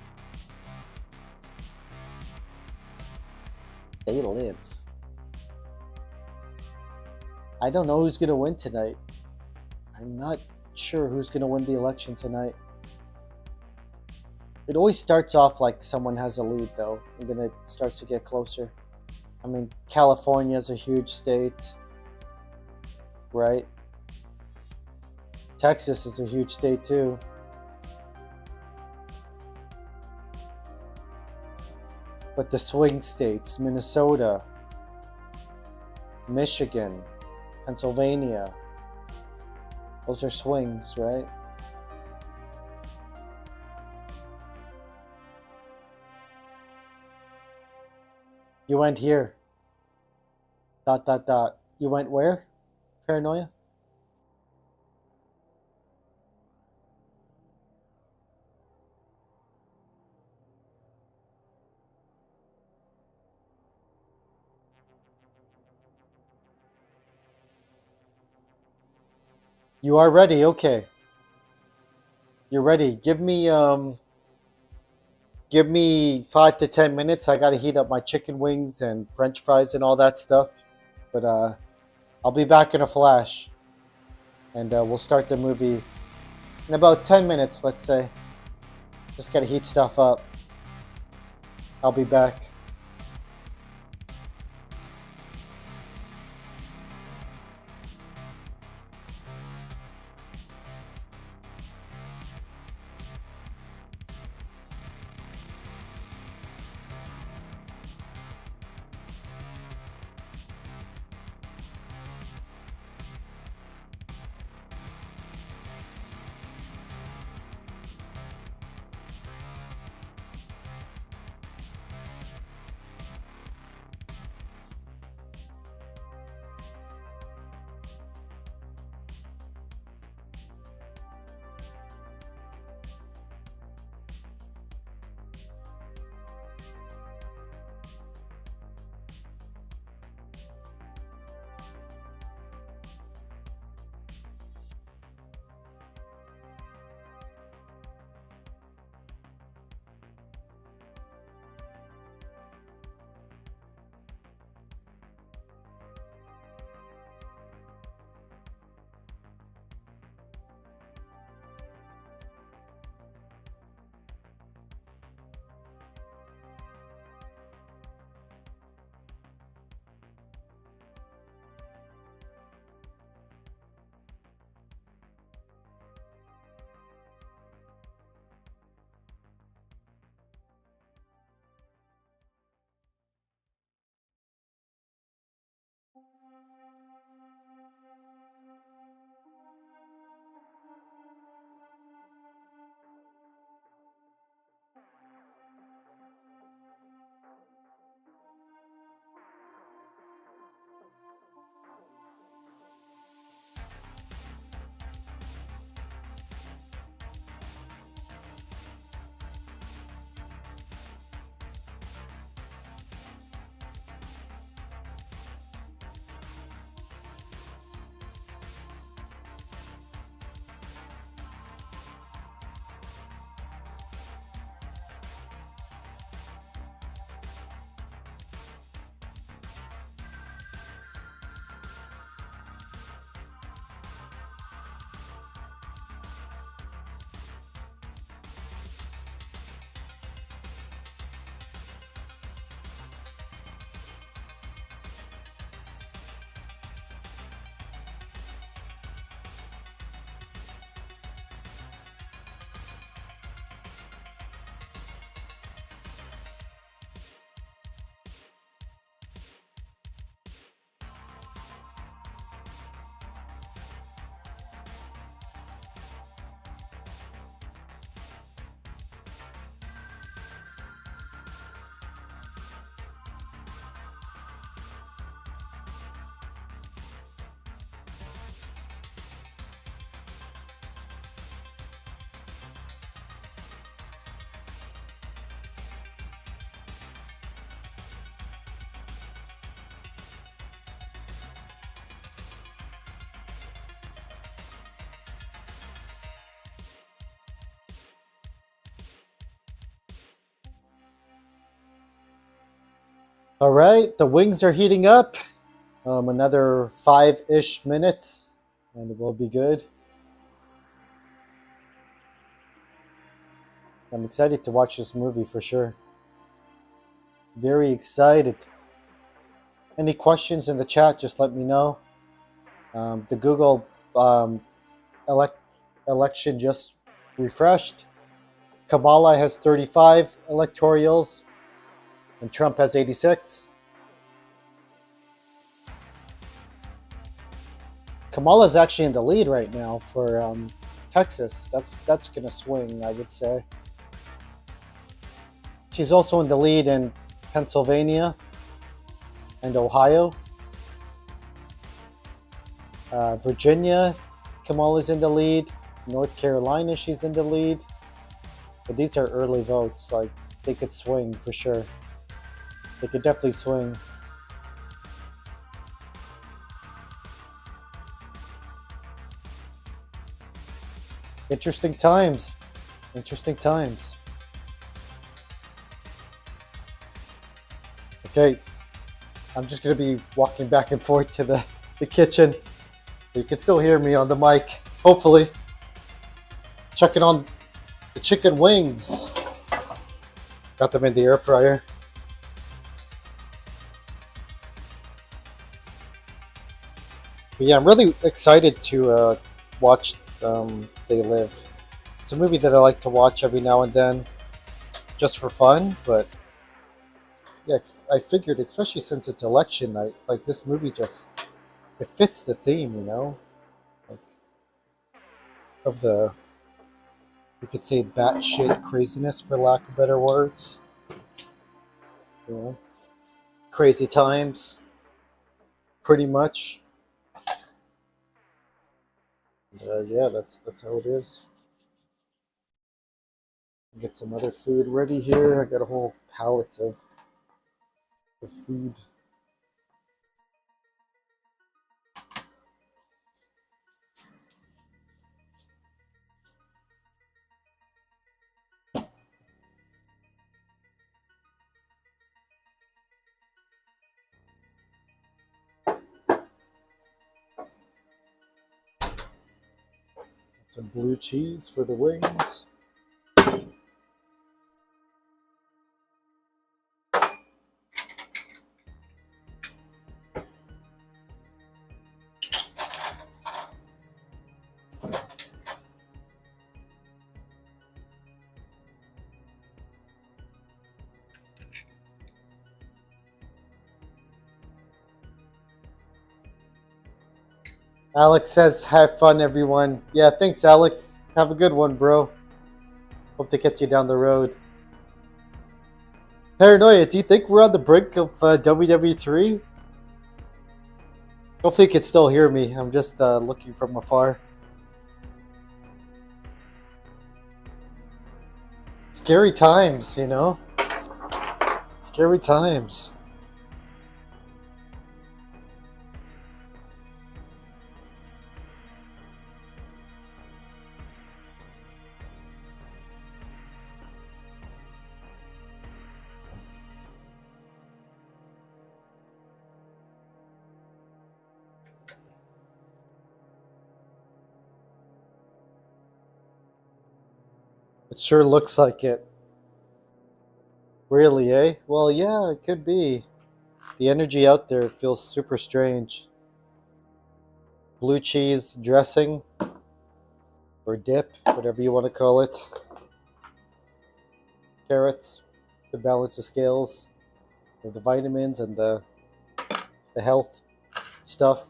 They live. I don't know who's going to win tonight. I'm not sure who's going to win the election tonight. It always starts off like someone has a lead, though, and then it starts to get closer. I mean, California's a huge state, right? Texas is a huge state, too. But the swing states, Minnesota, Michigan, Pennsylvania, those are swings, right? You went here. ... You went where? Paranoia? You are ready, okay. You're ready. Give me 5 to 10 minutes. I gotta heat up my chicken wings and French fries and all that stuff. But I'll be back in a flash, and we'll start the movie in about 10 minutes. Let's say. Just gotta heat stuff up. I'll be back. All right, the wings are heating up. Another 5-ish minutes, and we'll be good. I'm excited to watch this movie for sure. Very excited. Any questions in the chat, just let me know. The Google elect- election just refreshed. Kamala has 35 electorals, and Trump has 86. Kamala's actually in the lead right now for Texas. That's gonna swing, I would say. She's also in the lead in Pennsylvania and Ohio. Virginia, Kamala's in the lead. North Carolina, she's in the lead. But these are early votes. Like, they could swing for sure. They could definitely swing. Interesting times. Interesting times. Okay, I'm just going to be walking back and forth to the kitchen. You can still hear me on the mic, hopefully. Checking on the chicken wings. Got them in the air fryer. But yeah, I'm really excited to watch They Live. It's a movie that I like to watch every now and then, just for fun. But yeah, I figured, especially since it's election night, like this movie just it fits the theme, like of the you could say batshit craziness for lack of better words. You know, crazy times, pretty much. Yeah, that's how it is. Get some other food ready here. I got a whole pallet of food. Some blue cheese for the wings. Alex says, have fun, everyone. Yeah, thanks, Alex. Have a good one, bro. Hope to catch you down the road. Paranoia, do you think we're on the brink of WWE3? Hopefully you can still hear me. I'm just looking from afar. Scary times, Scary times. It sure looks like it. Really, eh? Well, yeah, it could be. The energy out there feels super strange. Blue cheese dressing or dip, whatever you want to call it. Carrots to balance the scales, with the vitamins and the health stuff.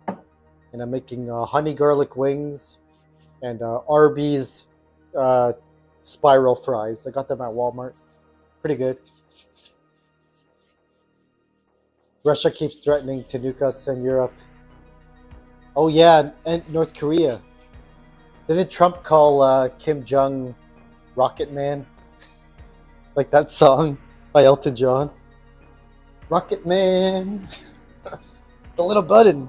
And I'm making honey garlic wings and Arby's spiral fries. I got them at Walmart. Pretty good. Russia keeps threatening to nuke us in Europe. Oh yeah, and North Korea. Didn't Trump call Kim Jong Rocket Man? Like that song by Elton John. Rocket Man. The little button.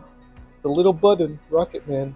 The little button. Rocket Man.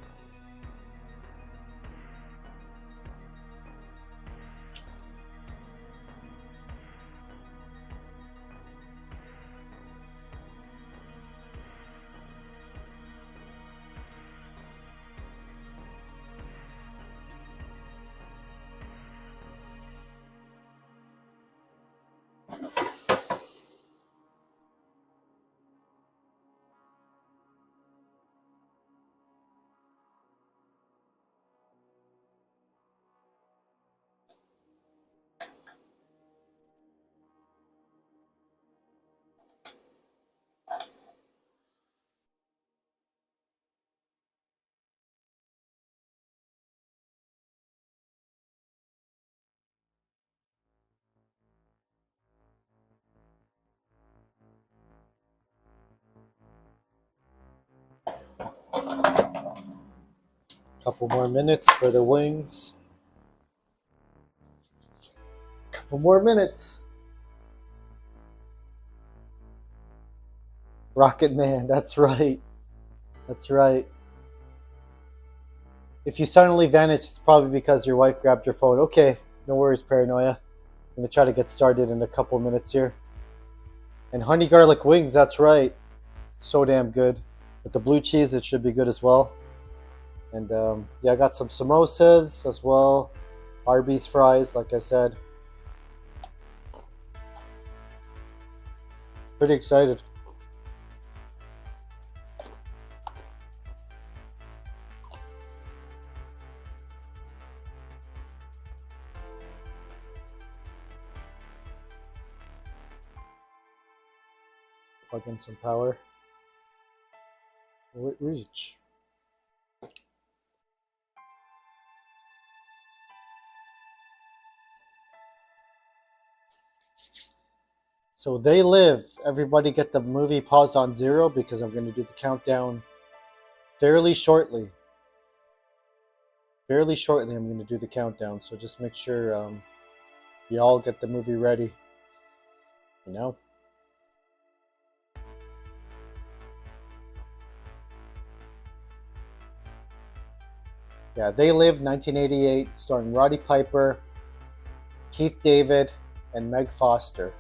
Couple more minutes for the wings. Couple more minutes. Rocket Man, that's right. That's right. If you suddenly vanish, it's probably because your wife grabbed your phone. Okay, no worries, Paranoia. I'm going to try to get started in a couple minutes here. And honey garlic wings, that's right. So damn good. With the blue cheese, it should be good as well. And yeah, I got some samosas as well. Arby's fries, like I said. Pretty excited. Plug in some power. Will it reach? So They Live. Everybody get the movie paused on 0 because I'm going to do the countdown fairly shortly. Fairly shortly, I'm going to do the countdown. So just make sure you all get the movie ready. You know? Yeah, They Live, 1988, starring Roddy Piper, Keith David, and Meg Foster.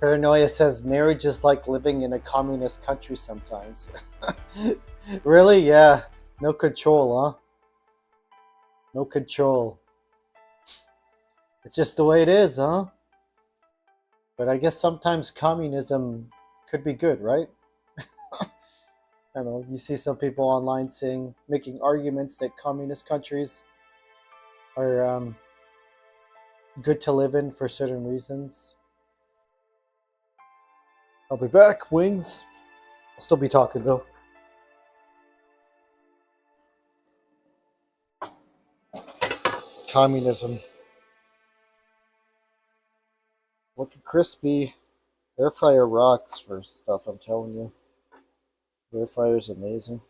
Paranoia says marriage is like living in a communist country sometimes. Really? Yeah. No control, huh? No control. It's just the way it is, huh? But I guess sometimes communism could be good, right? I don't know. You see some people online saying, making arguments that communist countries are good to live in for certain reasons. I'll be back, wings. I'll still be talking though. Communism. Looking crispy. Air fryer rocks for stuff, I'm telling you. Air fryer's amazing.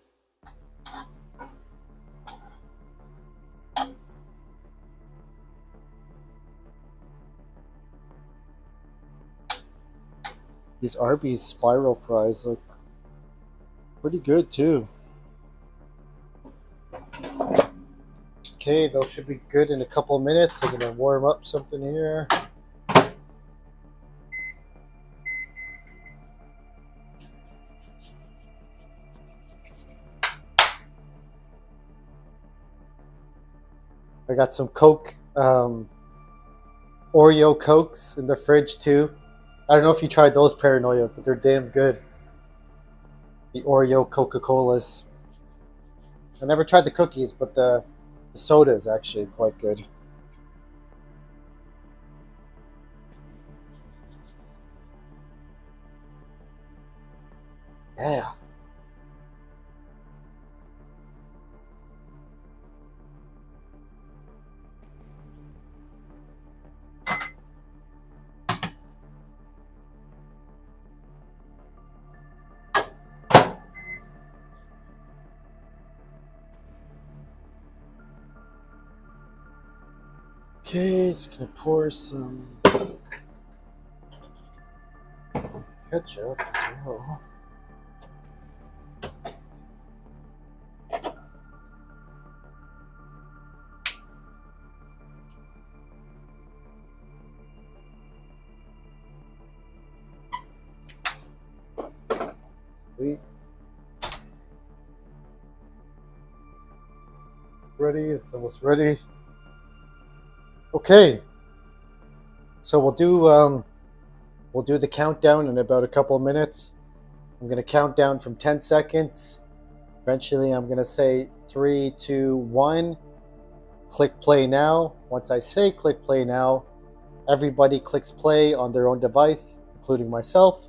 These Arby's spiral fries look pretty good too. Okay, those should be good in a couple of minutes. I'm gonna warm up something here. I got some Coke, Oreo Cokes in the fridge too. I don't know if you tried those, Paranoia, but they're damn good. The Oreo Coca-Colas. I never tried the cookies, but the soda is actually quite good. Yeah. Okay, just gonna pour some ketchup as well. Sweet. Ready? It's almost ready. Okay. So we'll do the countdown in about a couple of minutes. I'm gonna count down from 10 seconds. Eventually, I'm gonna say 3, 2, 1. Click play now. Once I say click play now, everybody clicks play on their own device, including myself.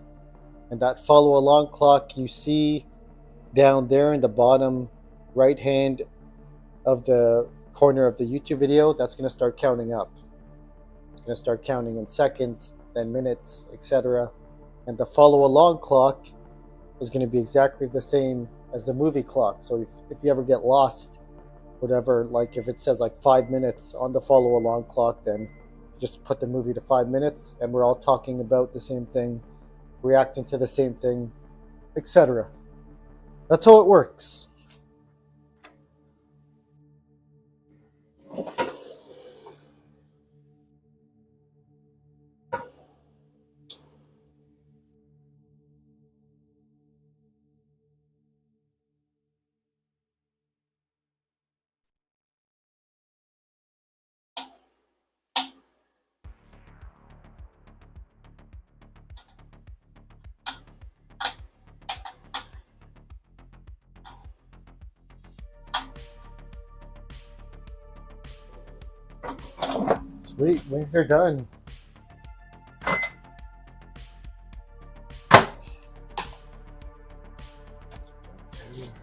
And that follow along clock you see down there in the bottom right hand of the corner of the YouTube video, that's going to start counting up. It's going to start counting in seconds, then minutes, etc. And the follow along clock is going to be exactly the same as the movie clock. So if you ever get lost, whatever, like if it says like 5 minutes on the follow along clock, then just put the movie to 5 minutes and we're all talking about the same thing, reacting to the same thing, etc. That's how it works. Sweet, wings are done.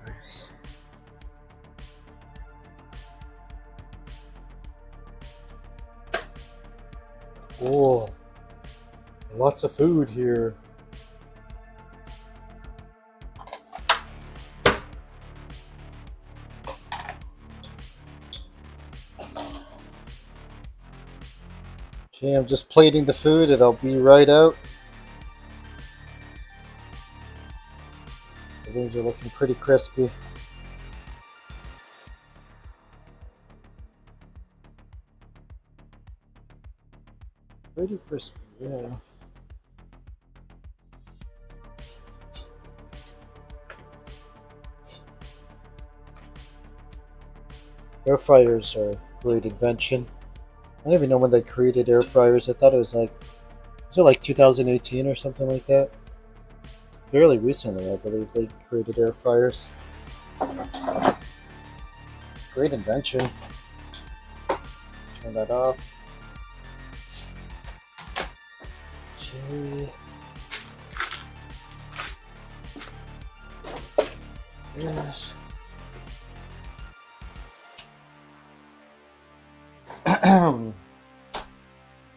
Nice. Cool. Lots of food here. Okay, I'm just plating the food. It'll be right out. The wings are looking pretty crispy. Pretty crispy, yeah. Air fryers are a great invention. I don't even know when they created air fryers. I thought it was like 2018 or something like that? Fairly recently, I believe, they created air fryers. Great invention. Turn that off. Okay. Yes.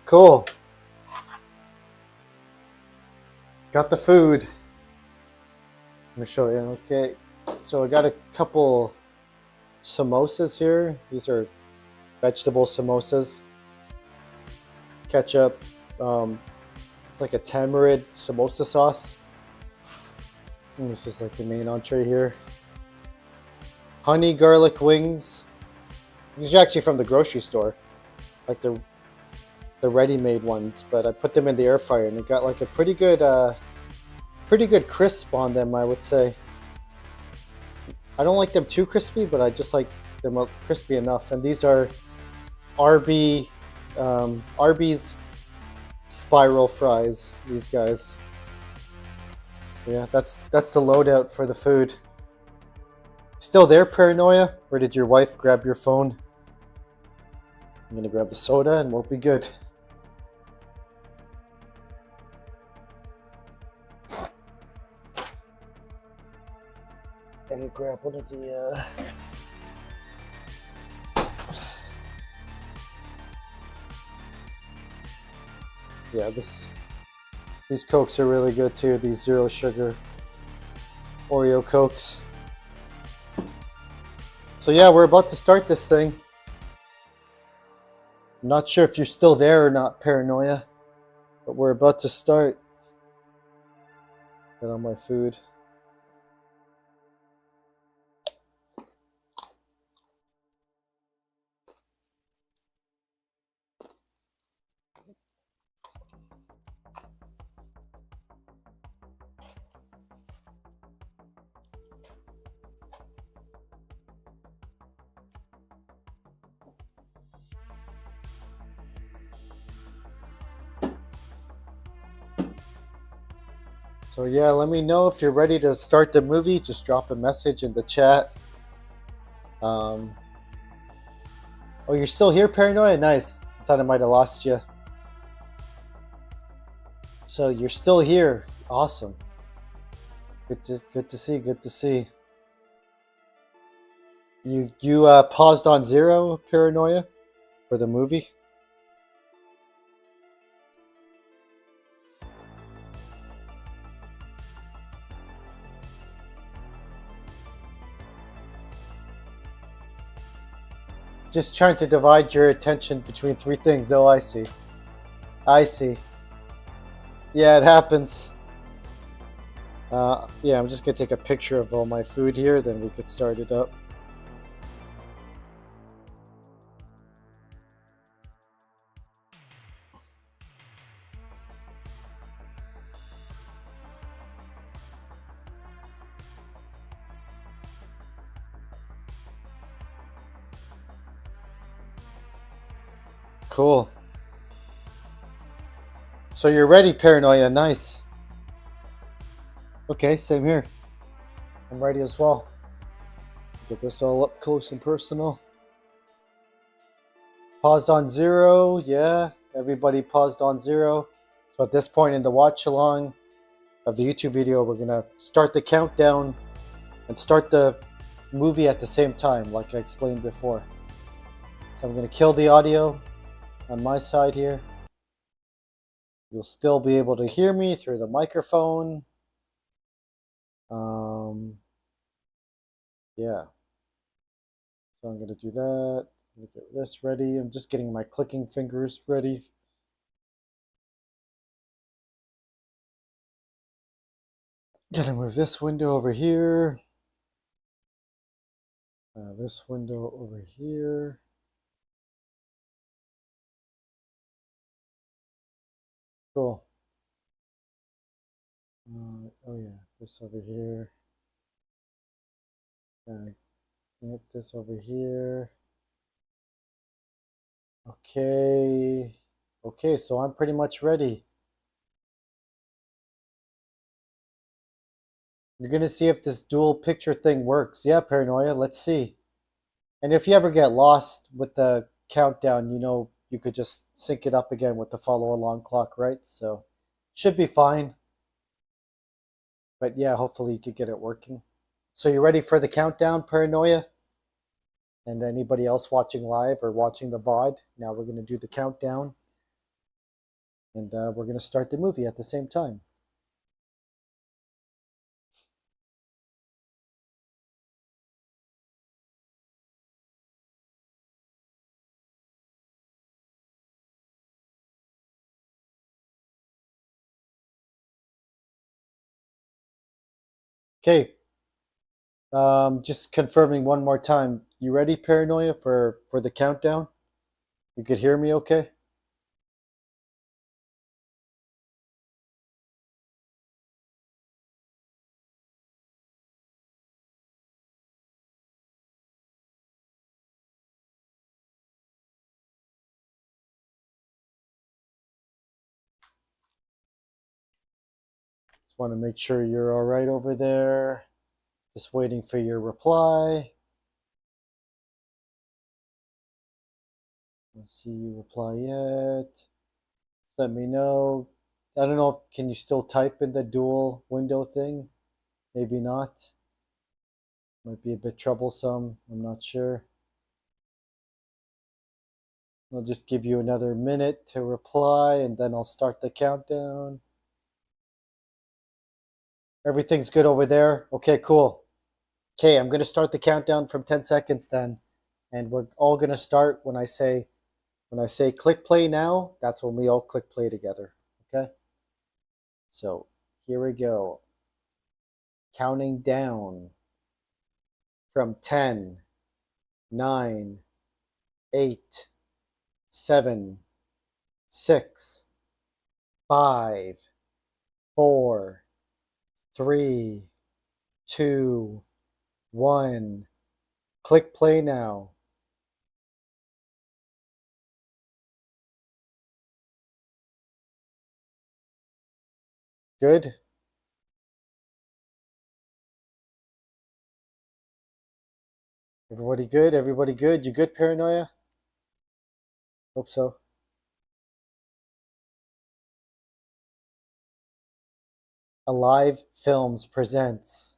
Cool. Got the food. Let me show you. Okay. So I got a couple samosas here. These are vegetable samosas. Ketchup. It's like a tamarind samosa sauce. And this is like the main entree here. Honey garlic wings. These are actually from the grocery store. Like the ready-made ones, but I put them in the air fryer and it got like a pretty good crisp on them, I would say. I don't like them too crispy, but I just like them crispy enough. And these are Arby's spiral fries, these guys. Yeah, that's the loadout for the food. Still there, Paranoia? Or did your wife grab your phone? I'm gonna grab the soda and we'll be good. I'm gonna grab one of the yeah, these Cokes are really good too, these zero sugar Oreo Cokes. So yeah, we're about to start this thing. I'm not sure if you're still there or not, Paranoia, but we're about to start. Get on my food. So yeah, let me know if you're ready to start the movie. Just drop a message in the chat. Oh, you're still here, Paranoia? Nice. I thought I might have lost you. So you're still here. Awesome. Good to see. Good to see. You paused on zero paranoia for the movie? Just trying to divide your attention between three things. Oh, I see. I see. Yeah, it happens. Yeah, I'm just gonna take a picture of all my food here, then we could start it up. Cool. So you're ready, paranoia. Nice. Okay, same here. I'm ready as well. Get this all up close and personal. Paused on zero. Yeah, everybody paused on zero. So at this point in the watch along of the YouTube video, we're gonna start the countdown and start the movie at the same time, like I explained before. So I'm gonna kill the audio on my side here. You'll still be able to hear me through the microphone. Yeah. So I'm gonna do that. Let me get this ready. I'm just getting my clicking fingers ready. Gotta move this window over here. This window over here. Cool. Oh yeah, this over here. Yep, this over here. Okay. Okay, so I'm pretty much ready. You're gonna see if this dual picture thing works. Yeah, paranoia, let's see. And if you ever get lost with the countdown, you could just sync it up again with the follow along clock, right? So should be fine. But yeah, hopefully you could get it working. So you ready for the countdown, paranoia? And anybody else watching live or watching the VOD, now we're going to do the countdown. And we're going to start the movie at the same time. Okay. Just confirming one more time. You ready, paranoia, for the countdown? You could hear me okay? Just want to make sure you're all right over there. Just waiting for your reply. Don't see you reply yet. Let me know. I don't know. Can you still type in the dual window thing? Maybe not. Might be a bit troublesome. I'm not sure. I'll just give you another minute to reply and then I'll start the countdown. Everything's good over there? Okay, cool. Okay, I'm going to start the countdown from 10 seconds then. And we're all going to start when I say click play now, that's when we all click play together. Okay? So, here we go. Counting down from 10, 9, 8, 7, 6, 5, 4, 3, 2, 1. Click play now. Good? Everybody good? Everybody good? You good, paranoia? Hope so. Alive Films presents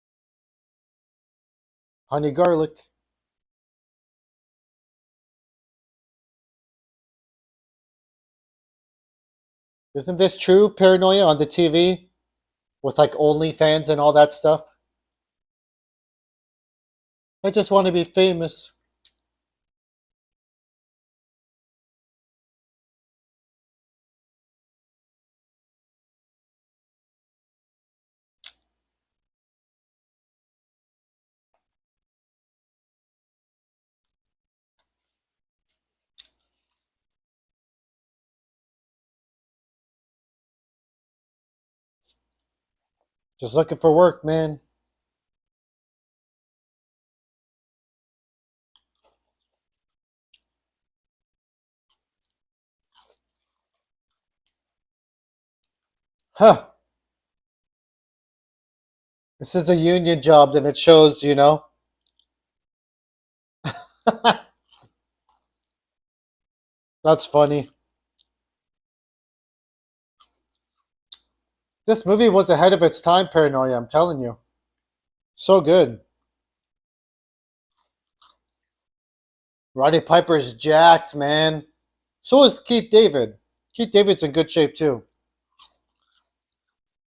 Honey garlic. Isn't this true? Paranoia on the TV with like OnlyFans and all that stuff. I just want to be famous. Just looking for work, man. Huh. This is a union job, then it shows, you know. That's funny. This movie was ahead of its time, Paranoia, I'm telling you. So good. Roddy Piper's jacked, man. So is Keith David. Keith David's in good shape, too.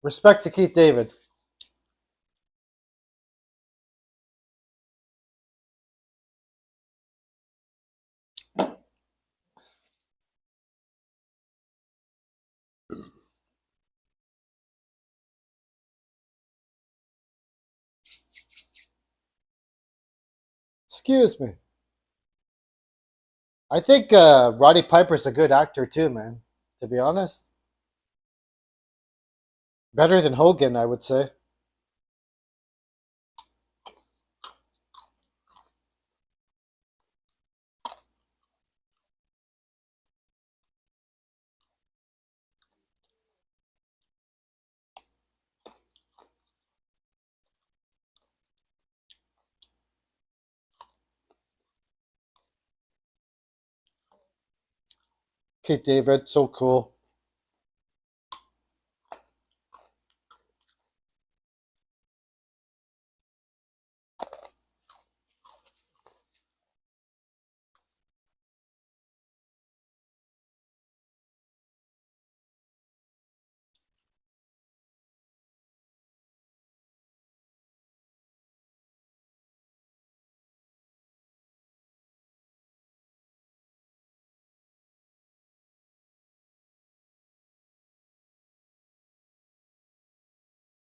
Respect to Keith David. Excuse me. I think Roddy Piper's a good actor, too, man. To be honest. Better than Hogan, I would say. Keith David, so cool.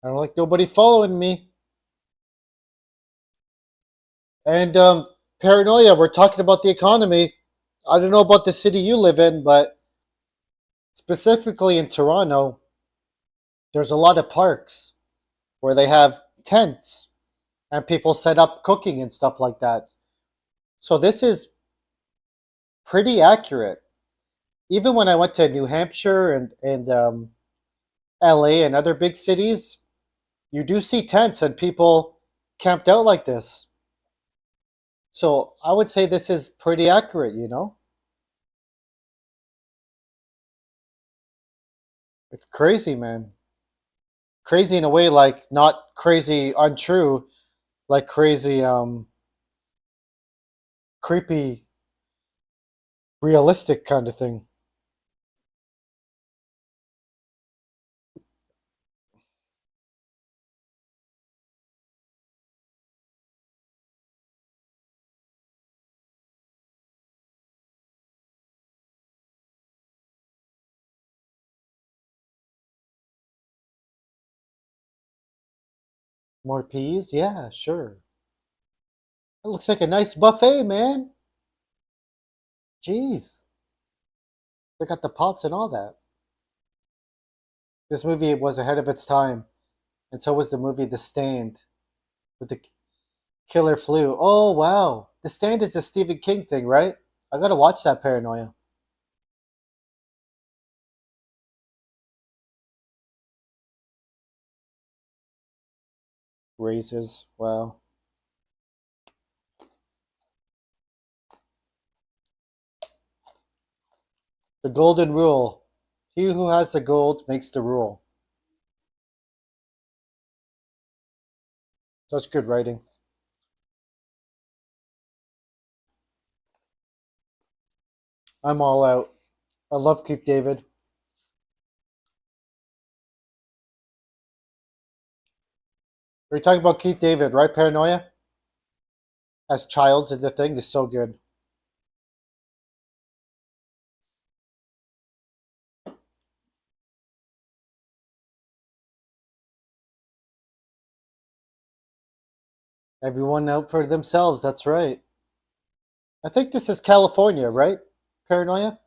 I don't like nobody following me. And Paranoia, we're talking about the economy. I don't know about the city you live in, but specifically in Toronto, there's a lot of parks where they have tents and people set up cooking and stuff like that. So this is pretty accurate. Even when I went to New Hampshire and LA and other big cities, you do see tents and people camped out like this. So I would say this is pretty accurate, you know? It's crazy, man. Crazy in a way like not crazy untrue, like crazy creepy realistic kind of thing. More peas? Yeah, sure. It looks like a nice buffet, man. Jeez. They got the pots and all that. This movie was ahead of its time, and so was the movie The Stand with the killer flu. Oh, wow. The Stand is a Stephen King thing, right? I gotta watch that, Paranoia. Raises. Wow. The golden rule. He who has the gold makes the rule. Such good writing. I'm all out. I love Keith David. We're talking about Keith David, right? Paranoia as Childs in the thing is so good. Everyone out for themselves. That's right. I think this is California, right? Paranoia.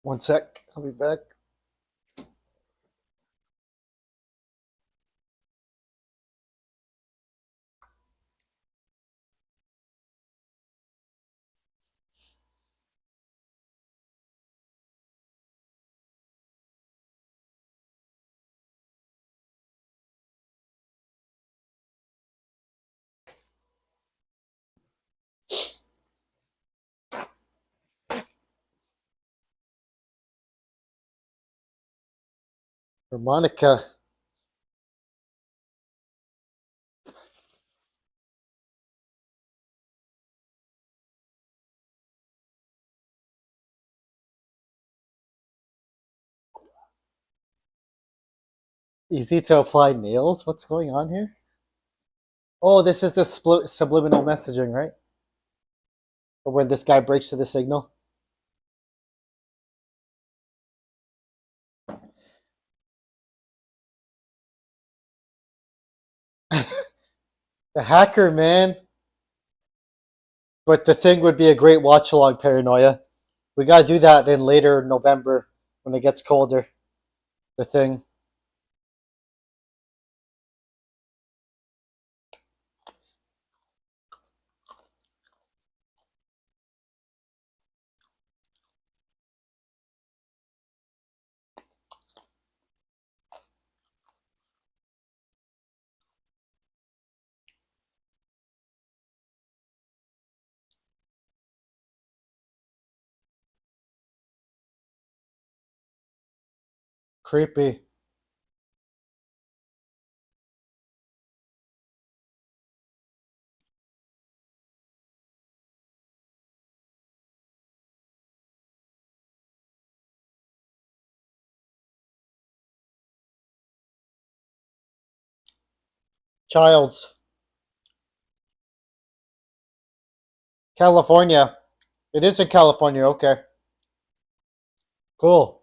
One sec. I'll be back. For Monica. Easy to apply nails. What's going on here? Oh, this is the subliminal messaging, right? Or when this guy breaks through the signal. The hacker, man. But the thing would be a great watch along, Paranoia. We gotta do that in later November when it gets colder. The thing. Creepy. Childs. California. It is in California, okay. Cool.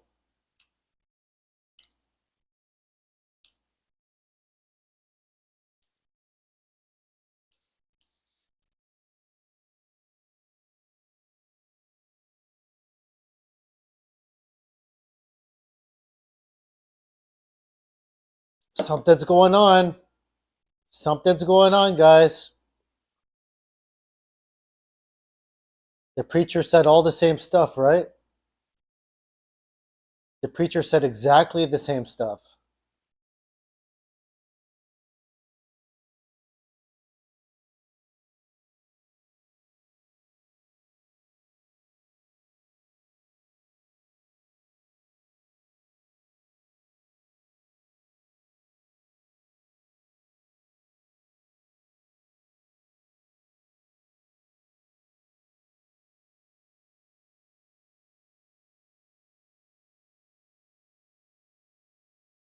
Something's going on. Something's going on, guys. The preacher said all the same stuff, right? The preacher said exactly the same stuff.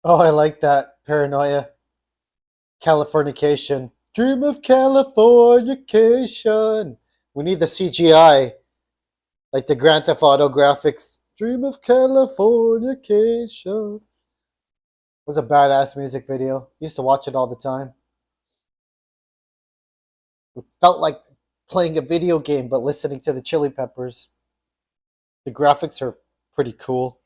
Oh, I like that. Paranoia. Californication. Dream of Californication. We need the CGI, like the Grand Theft Auto graphics. Dream of Californication. It was a badass music video. Used to watch it all the time. It felt like playing a video game, but listening to the Chili Peppers. The graphics are pretty cool.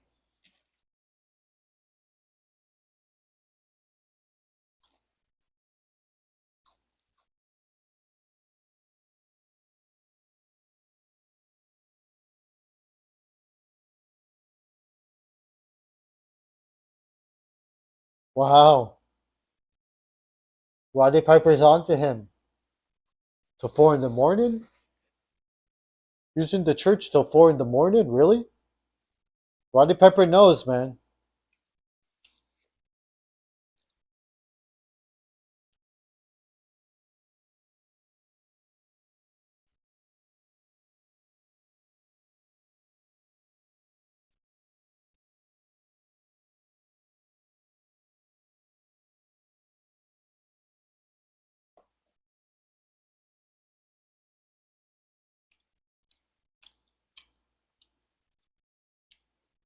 Wow. Roddy Piper's onto him. Till 4 in the morning? Using the church till 4 in the morning? Really? Roddy Piper knows, man.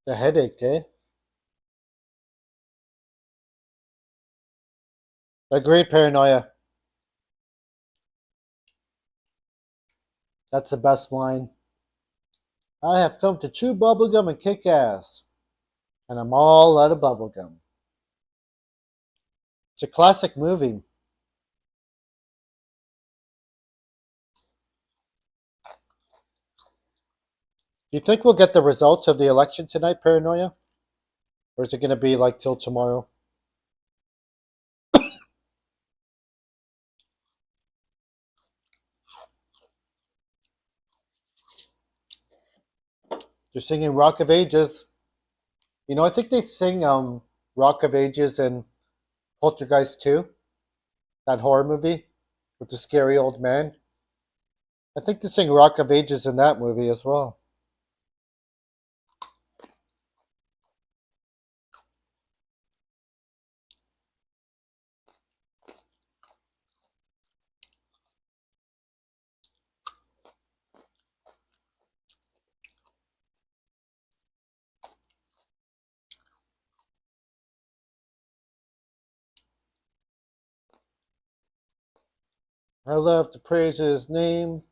The headache, eh? Agreed, paranoia. That's the best line. I have come to chew bubblegum and kick ass. And I'm all out of bubblegum. It's a classic movie. Do you think we'll get the results of the election tonight, paranoia? Or is it going to be like till tomorrow? They're singing Rock of Ages. You know, I think they sing Rock of Ages in Poltergeist 2, that horror movie with the scary old man. I think they sing Rock of Ages in that movie as well. I love to praise his name.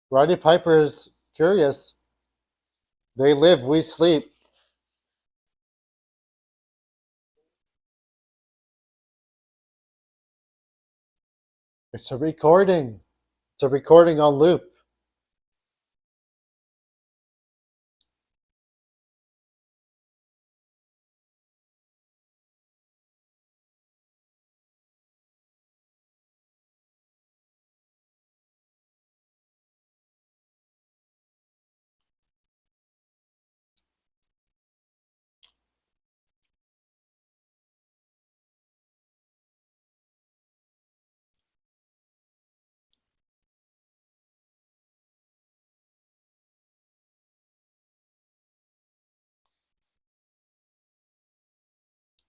Roddy Piper is curious. They live, we sleep. It's a recording. It's a recording on loop.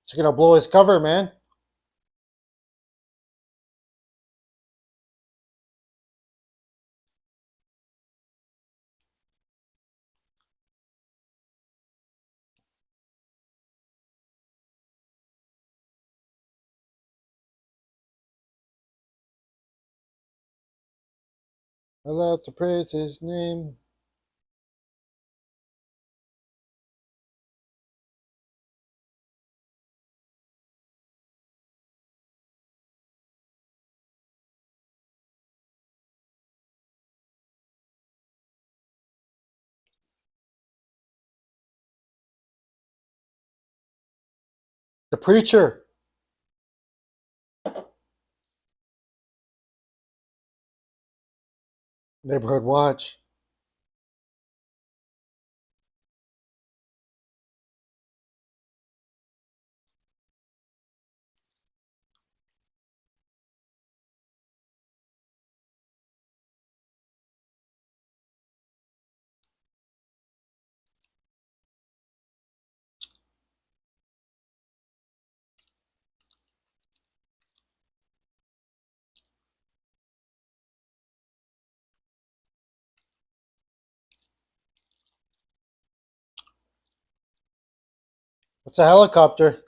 It's gonna blow his cover, man. I love to praise his name. The preacher. Neighborhood Watch. It's a helicopter.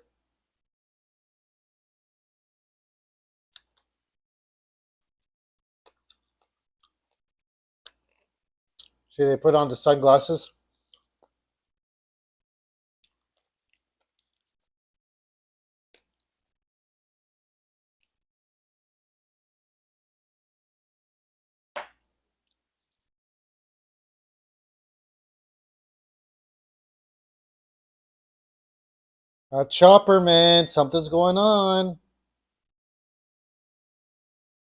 See, they put on the sunglasses. A chopper, man. Something's going on.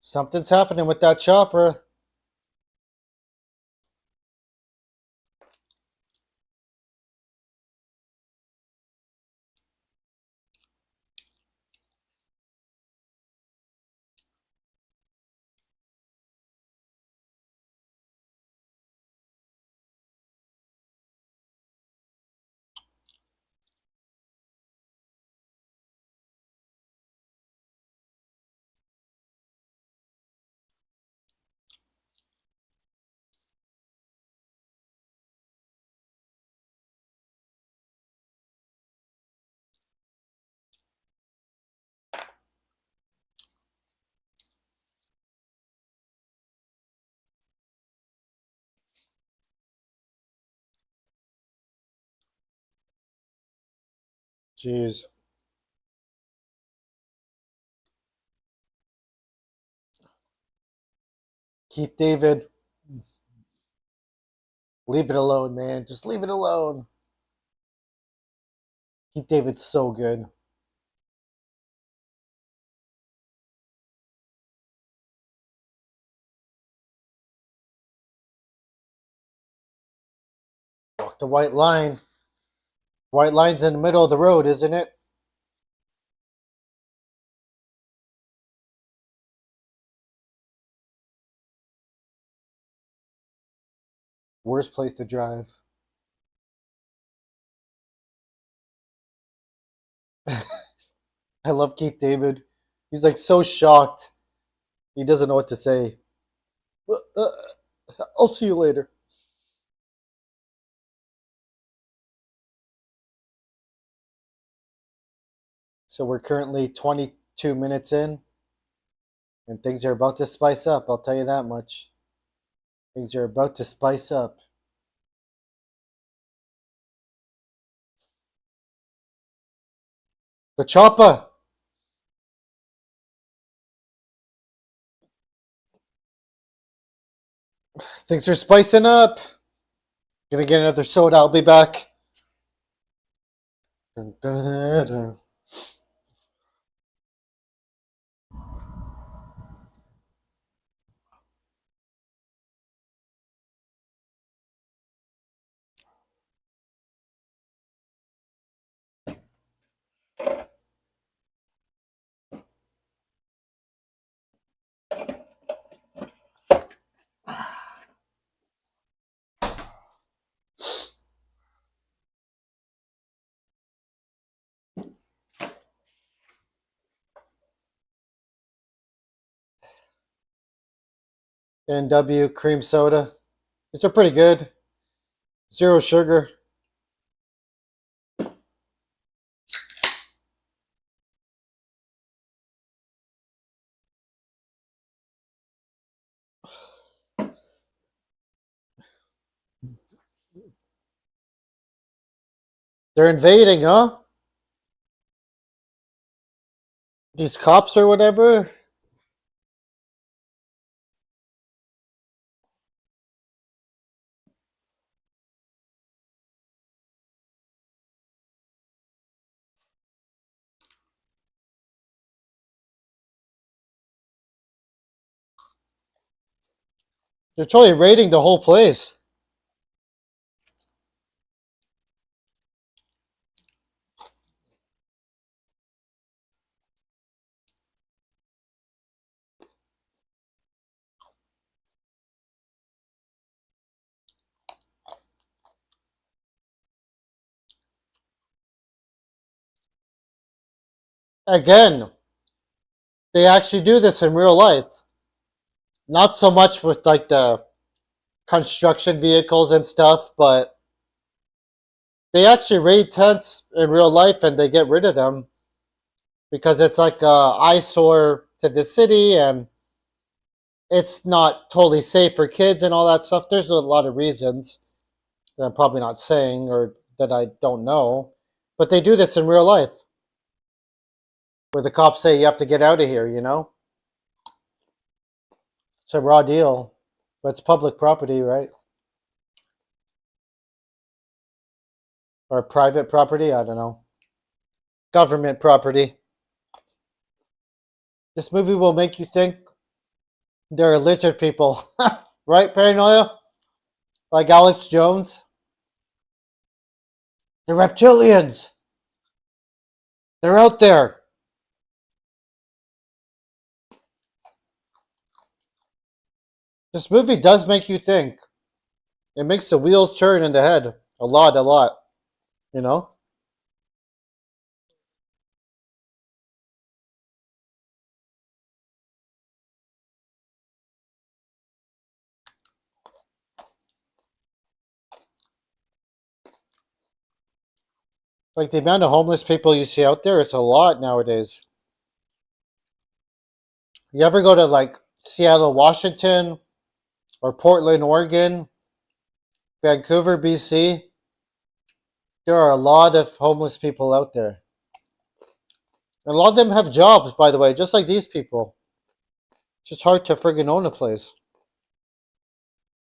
Something's happening with that chopper. Jeez. Keith David, leave it alone, man. Just leave it alone. Keith David's so good. Walk the white line. White line's in the middle of the road, isn't it? Worst place to drive. I love Keith David. He's like so shocked. He doesn't know what to say. I'll see you later. So we're currently 22 minutes in, and things are about to spice up. I'll tell you that much. Things are about to spice up. The chopper. Things are spicing up. Gonna get another soda. I'll be back. Dun, dun, dun. N&W cream soda. These are pretty good. Zero sugar. They're invading, huh? These cops or whatever. They're totally raiding the whole place. Again, they actually do this in real life. Not so much with like the construction vehicles and stuff, but they actually raid tents in real life and they get rid of them because it's like a eyesore to the city and it's not totally safe for kids and all that stuff. There's a lot of reasons that I'm probably not saying or that I don't know, but they do this in real life where the cops say you have to get out of here, you know? It's a raw deal, but it's public property, right? Or private property, I don't know. Government property. This movie will make you think there are lizard people, right, Paranoia? Like Alex Jones? The reptilians! They're out there! This movie does make you think. It makes the wheels turn in the head. A lot. You know? Like the amount of homeless people you see out there is a lot nowadays. You ever go to like Seattle, Washington, or Portland, Oregon, Vancouver, BC? There are a lot of homeless people out there. And a lot of them have jobs, by the way, just like these people. It's just hard to friggin' own a place,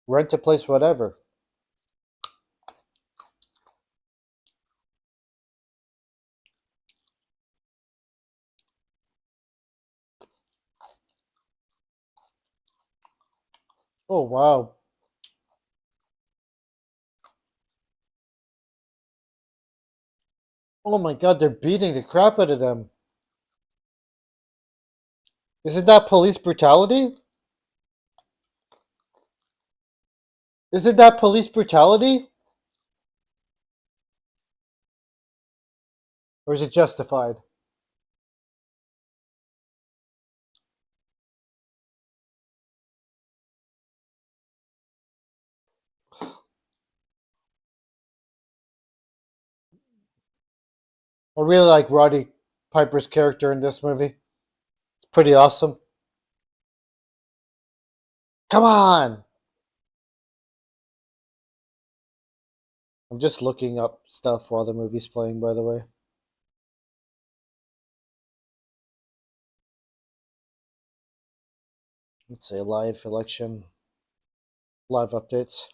rent a place, whatever. Oh wow. Oh my god, they're beating the crap out of them. Isn't that police brutality? Isn't that police brutality? Or is it justified? I really like Roddy Piper's character in this movie. It's pretty awesome. Come on! I'm just looking up stuff while the movie's playing, by the way. Let's say live election, live updates.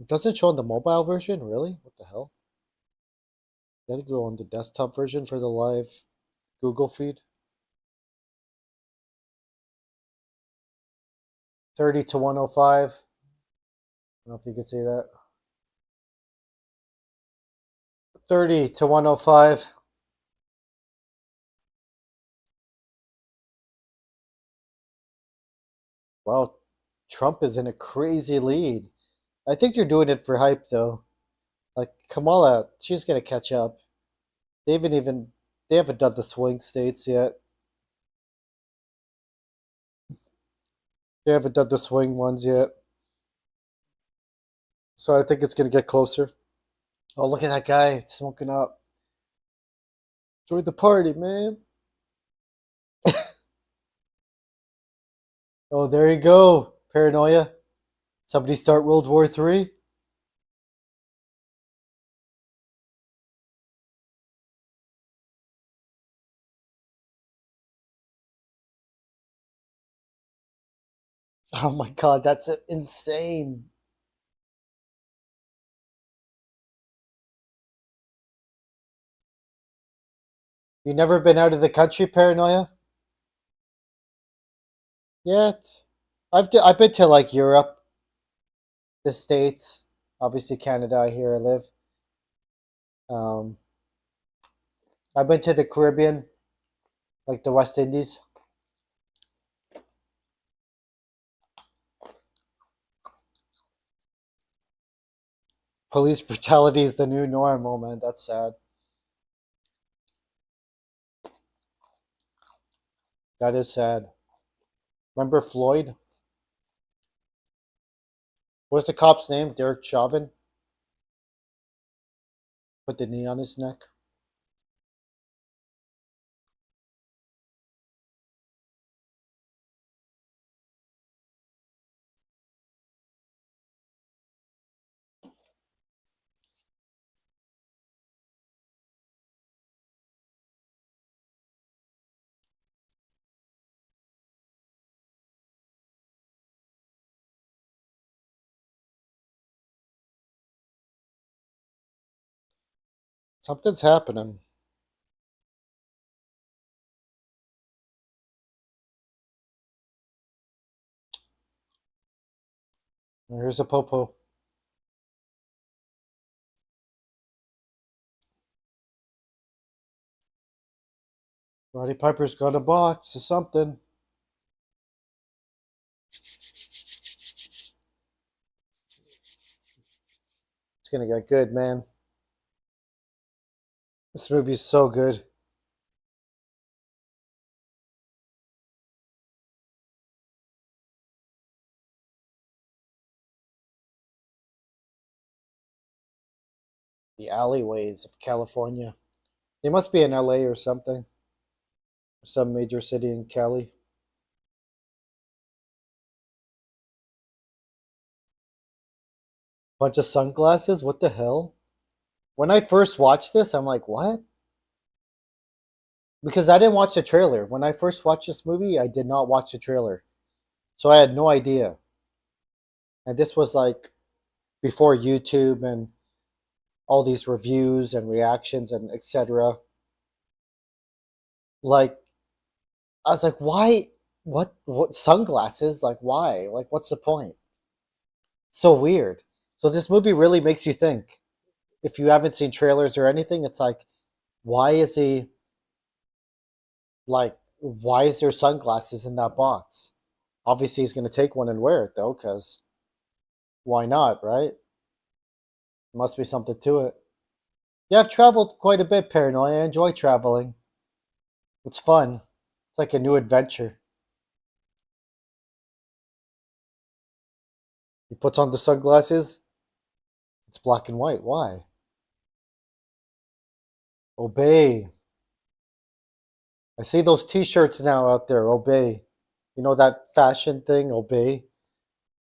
It doesn't show on the mobile version, really? What the hell? You have to go on the desktop version for the live Google feed. 30 to 105. I don't know if you can see that. 30 to 105. Wow, Trump is in a crazy lead. I think you're doing it for hype, though. Like Kamala, she's gonna catch up. They haven't done the swing states yet. They haven't done the swing ones yet. So I think it's gonna get closer. Oh, look at that guy smoking up. Join the party, man. Oh, there you go. Paranoia. Somebody start World War III. Oh my god, that's insane. You never been out of the country, Paranoia? Yet? I've been to like Europe, the States, obviously Canada. Here I live. Um, I've been to the Caribbean, like the West Indies. Police brutality is the new norm. Oh man, that's sad. That is sad. Remember Floyd? What's the cop's name? Derek Chauvin. Put the knee on his neck. Something's happening. Here's a popo. Roddy Piper's got a box or something. It's gonna get good, man. This movie's so good. The alleyways of California. They must be in LA or something. Some major city in Cali. Bunch of sunglasses? What the hell? When I first watched this, I'm like, what? Because I didn't watch the trailer. When I first watched this movie, I did not watch the trailer. So I had no idea. And this was like before YouTube and all these reviews and reactions and etc. Like I was like, why? What sunglasses? Like why? Like what's the point? So weird. So this movie really makes you think. If you haven't seen trailers or anything, it's like, why is he like? Why is there sunglasses in that box? Obviously, he's going to take one and wear it though, because why not, right? Must be something to it. Yeah, I've traveled quite a bit, Paranoia. I enjoy traveling. It's fun. It's like a new adventure. He puts on the sunglasses. It's black and white. Why? Obey. I see those T-shirts now out there. Obey. You know that fashion thing. Obey.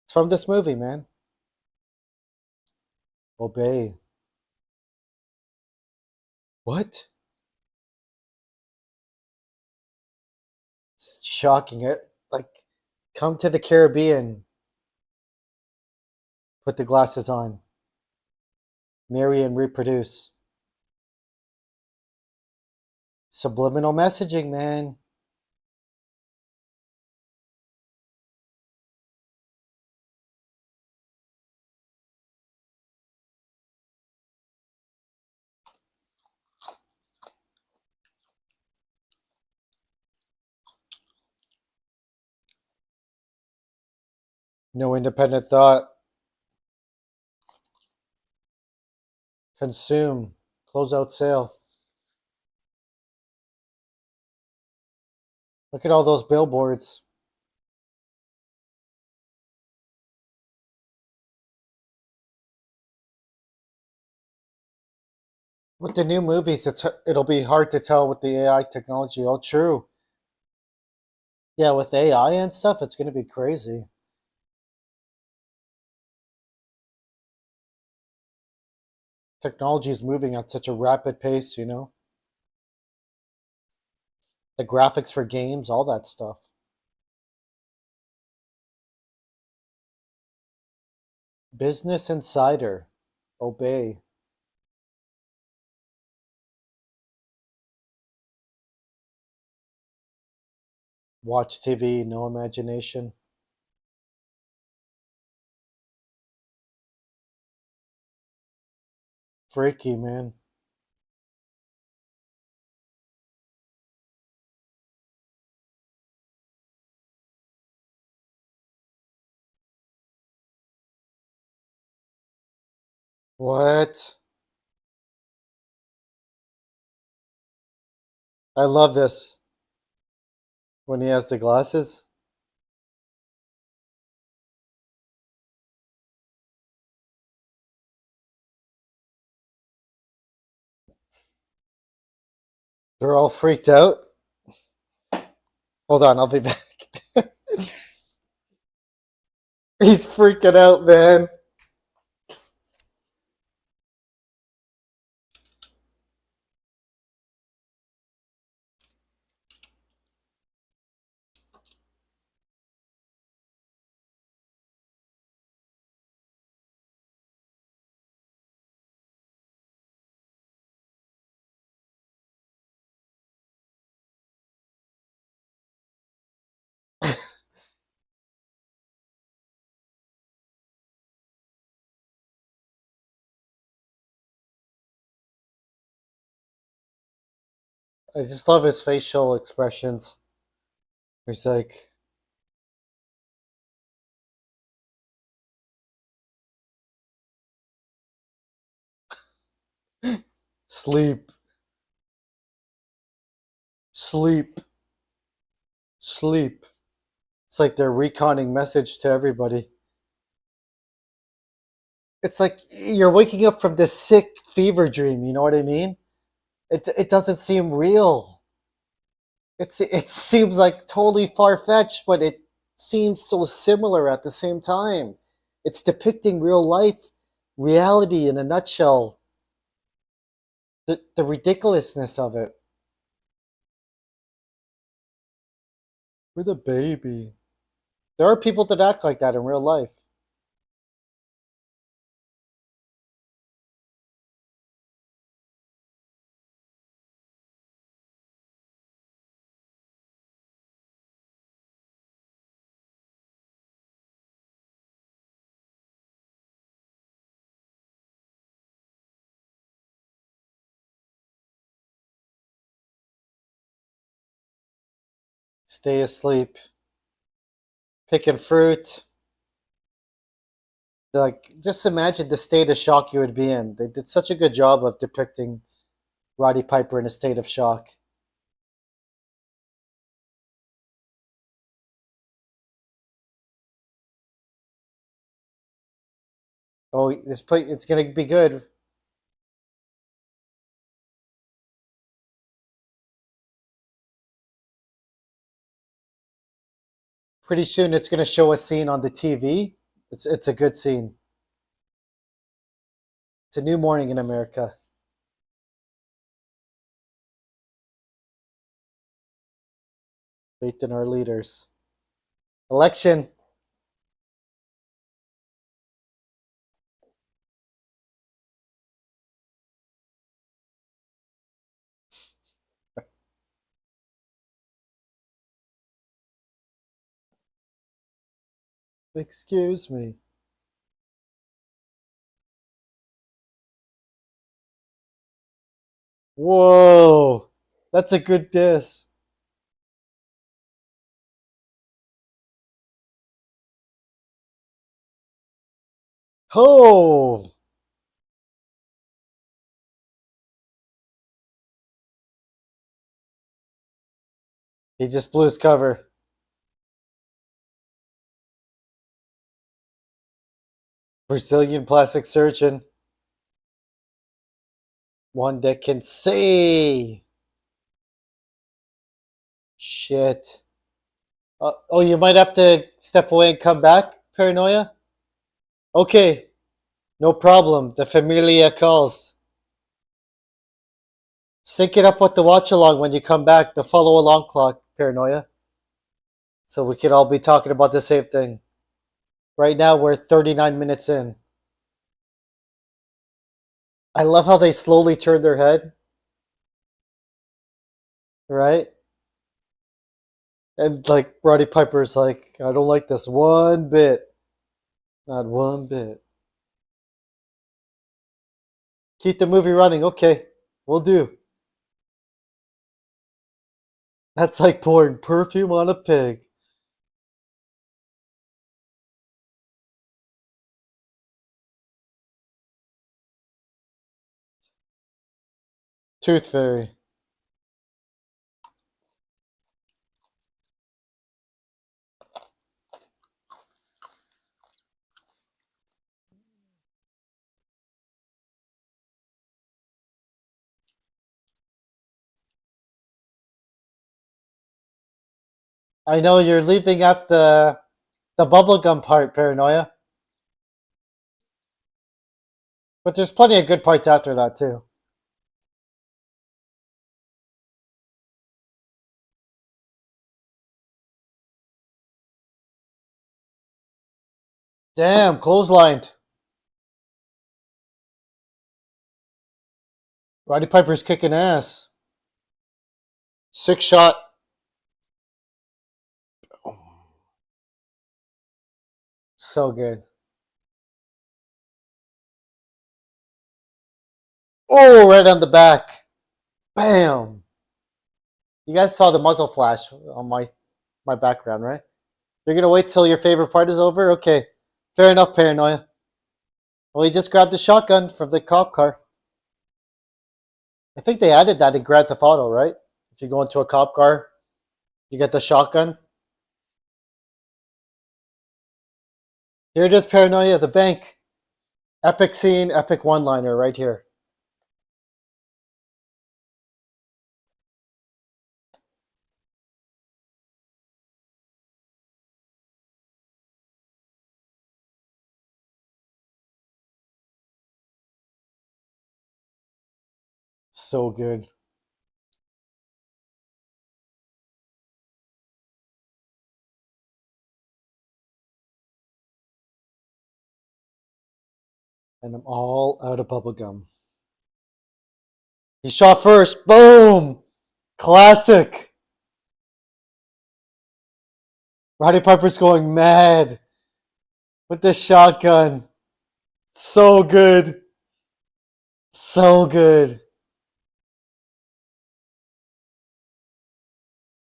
It's from this movie, man. Obey. What? It's shocking. It like come to the Caribbean. Put the glasses on. Marry and reproduce. Subliminal messaging, man. No independent thought. Consume. Close out sale. Look at all those billboards. With the new movies, it'll be hard to tell with the AI technology. Oh, true. Yeah, with AI and stuff, it's going to be crazy. Technology is moving at such a rapid pace, you know? The graphics for games, all that stuff. Business Insider. Obey. Watch TV, no imagination. Freaky, man. What? I love this. When he has the glasses. They're all freaked out. Hold on, I'll be back. He's freaking out, man. I just love his facial expressions. He's like, sleep, sleep, sleep. It's like they're reconning message to everybody. It's like you're waking up from this sick fever dream, you know what I mean? It doesn't seem real. It seems like totally far fetched, but it seems so similar at the same time. It's depicting real life, reality in a nutshell. The ridiculousness of it. We're the baby. There are people that act like that in real life. Stay asleep, picking fruit. Like, just imagine the state of shock you would be in. They did such a good job of depicting Roddy Piper in a state of shock. Oh, this play, it's gonna be good. Pretty soon, it's gonna show a scene on the TV. It's a good scene. It's a new morning in America. Faith in our leaders. Election. Excuse me. Whoa, that's a good diss. Oh, he just blew his cover. Brazilian plastic surgeon. One that can say shit. Oh, you might have to step away and come back, Paranoia? Okay, no problem. The Familia calls. Sync it up with the watch along when you come back, the follow along clock, Paranoia. So we could all be talking about the same thing. Right now, we're 39 minutes in. I love how they slowly turn their head, right? And like Roddy Piper's like, I don't like this one bit. Not one bit. Keep the movie running. Okay, we'll do. That's like pouring perfume on a pig. Tooth Fairy. I know you're leaving at the bubblegum part, Paranoia. But there's plenty of good parts after that too. Damn, clotheslined. Roddy Piper's kicking ass. Six shot. So good. Oh, right on the back. Bam. You guys saw the muzzle flash on my background, right? You're gonna wait till your favorite part is over? Okay. Fair enough, Paranoia. Well, he just grabbed the shotgun from the cop car. I think they added that in Grand Theft Auto, right? If you go into a cop car, you get the shotgun. Here it is, Paranoia, the bank. Epic scene, epic one liner right here. so good. And I'm all out of bubblegum. He shot first. Boom! Classic. Roddy Piper's going mad with the shotgun. So good. So good.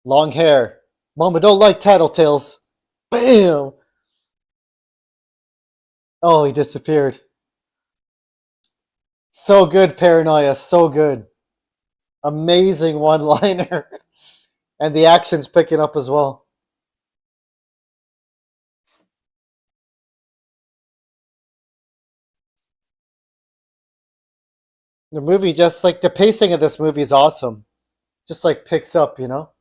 Long hair. Mama don't like tattletales. Bam! Oh, he disappeared. So good, Paranoia. So good. Amazing one-liner. And the action's picking up as well. The movie just like the pacing of this movie is awesome. Just like picks up, you know?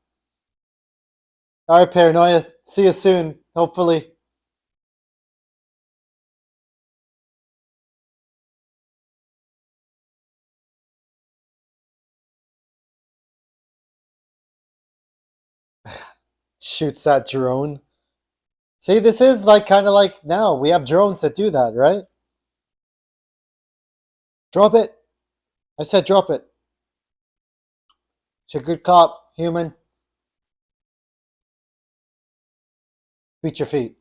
Alright, Paranoia. See you soon, hopefully. Shoots that drone. See, this is like kind of like now. We have drones that do that, right? Drop it. I said drop it. It's a good cop, human. Beat your feet.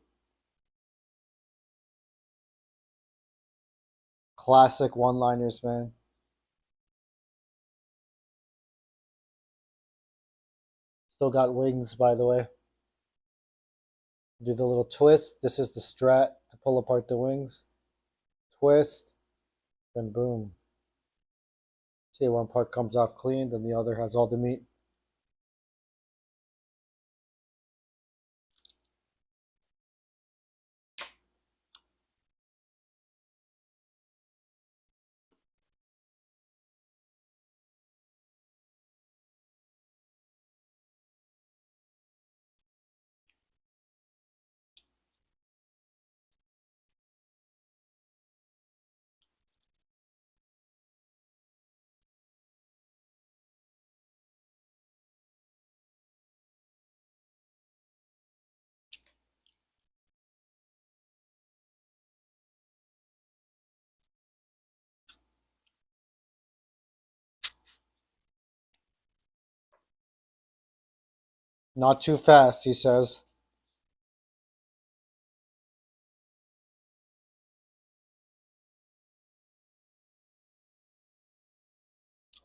Classic one-liners, man. Still got wings, by the way. Do the little twist. This is the strat to pull apart the wings. Twist, then boom. See, one part comes off clean, then the other has all the meat. Not too fast, he says.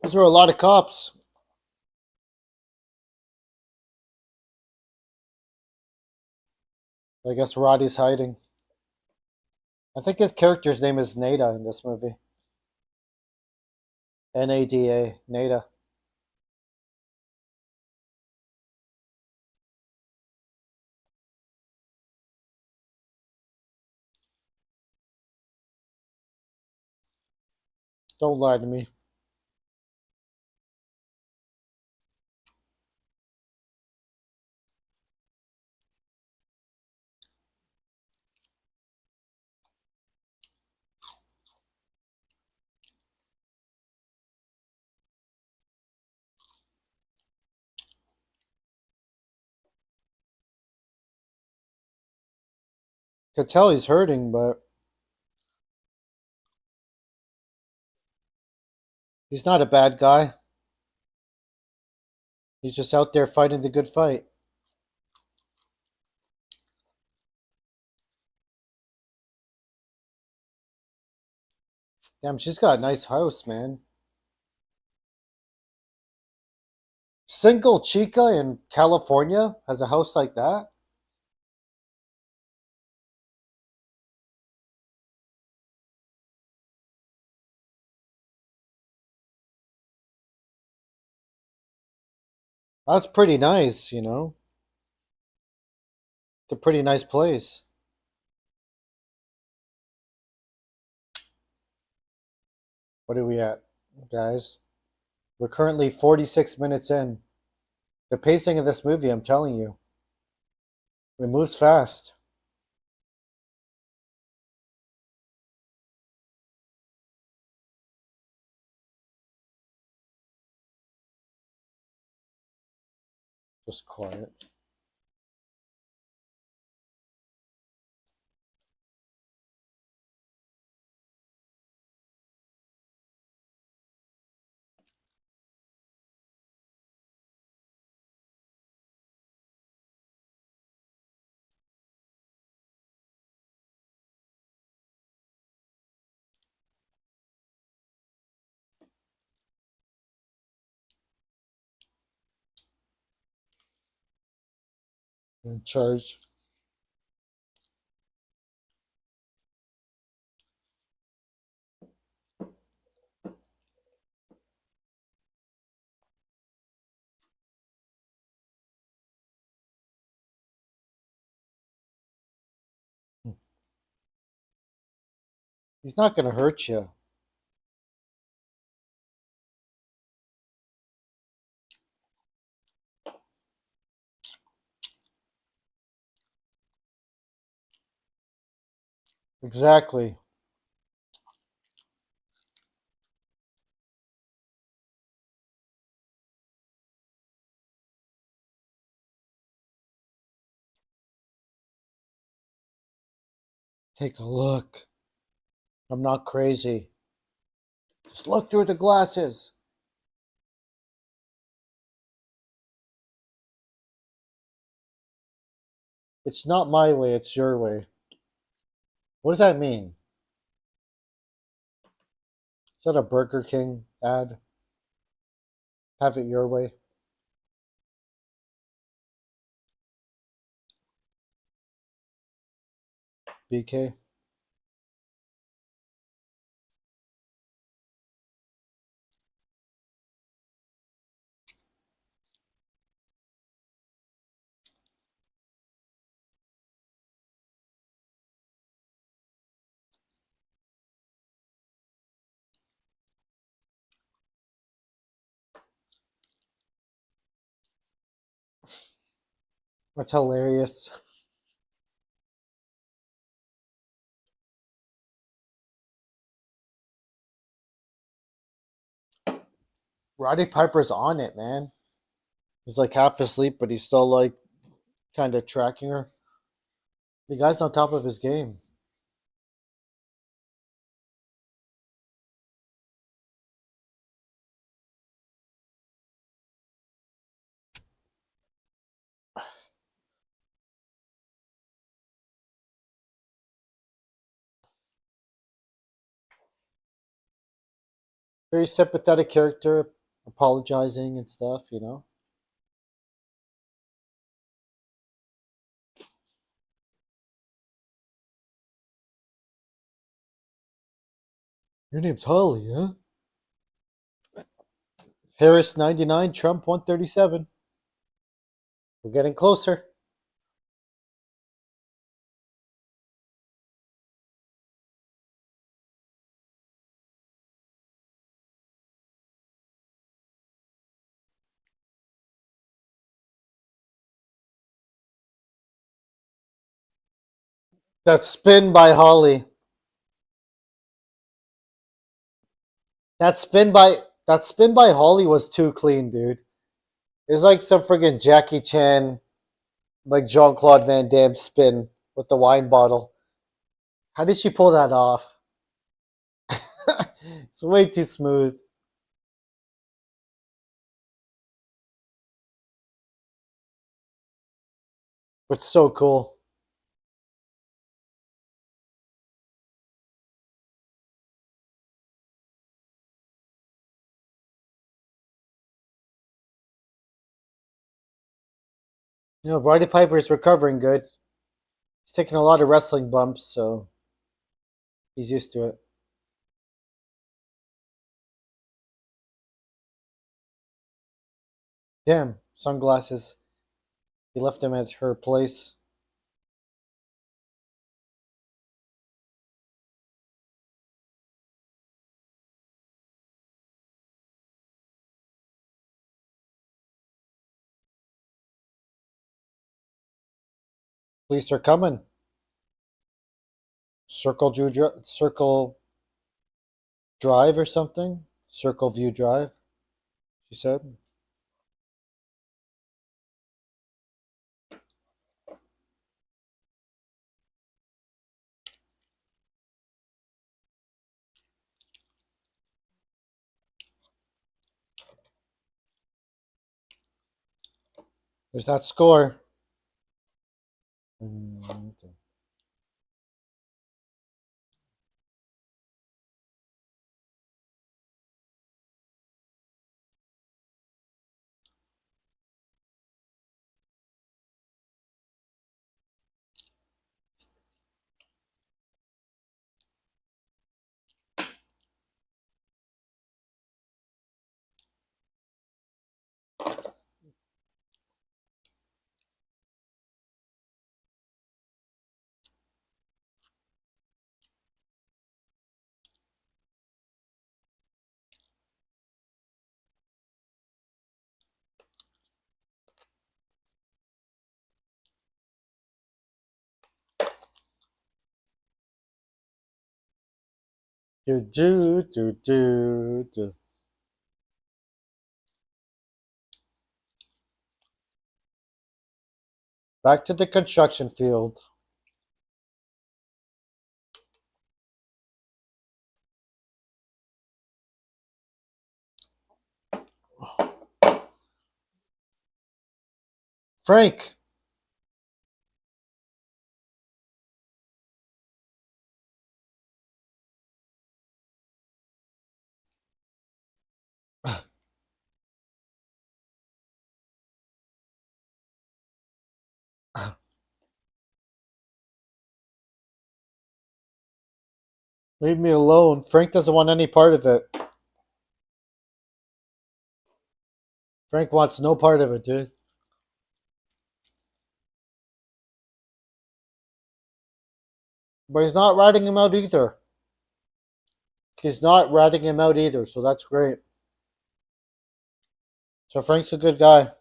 Those were a lot of cops. I guess Roddy's hiding. I think his character's name is Nada in this movie. Nada. Nada. Don't lie to me. Could tell he's hurting, but he's not a bad guy. He's just out there fighting the good fight. Damn, she's got a nice house, man. Single chica in California has a house like that? That's pretty nice, you know? It's a pretty nice place. What are we at, guys? We're currently 46 minutes in. The pacing of this movie, I'm telling you, it moves fast. Just quiet. In charge. He's not gonna hurt you. Exactly. Take a look. I'm not crazy. Just look through the glasses. It's not my way, it's your way. What does that mean? Is that a Burger King ad? Have it your way. BK? That's hilarious. Roddy Piper's on it, man. He's like half asleep, but he's still like kind of tracking her. The guy's on top of his game. Very sympathetic character, apologizing and stuff, you know? Your name's Holly, huh? Harris 99, Trump 137. We're getting closer. That spin by Holly. That spin by that spin by Holly was too clean, dude. It's like some friggin' Jackie Chan, like Jean Claude Van Damme spin with the wine bottle. How did she pull that off? It's way too smooth. But so cool. You know, Roddy Piper is recovering good. He's taking a lot of wrestling bumps, so he's used to it. Damn, sunglasses. He left them at her place. Police are coming. Circle Drive or something. Circle View Drive. She said. There's that score. Mm, okay. Do, do, do, do, do. Back to the construction field. Frank. Leave me alone. Frank doesn't want any part of it. Frank wants no part of it, dude. But he's not ratting him out either. He's not ratting him out either, so that's great. So Frank's a good guy.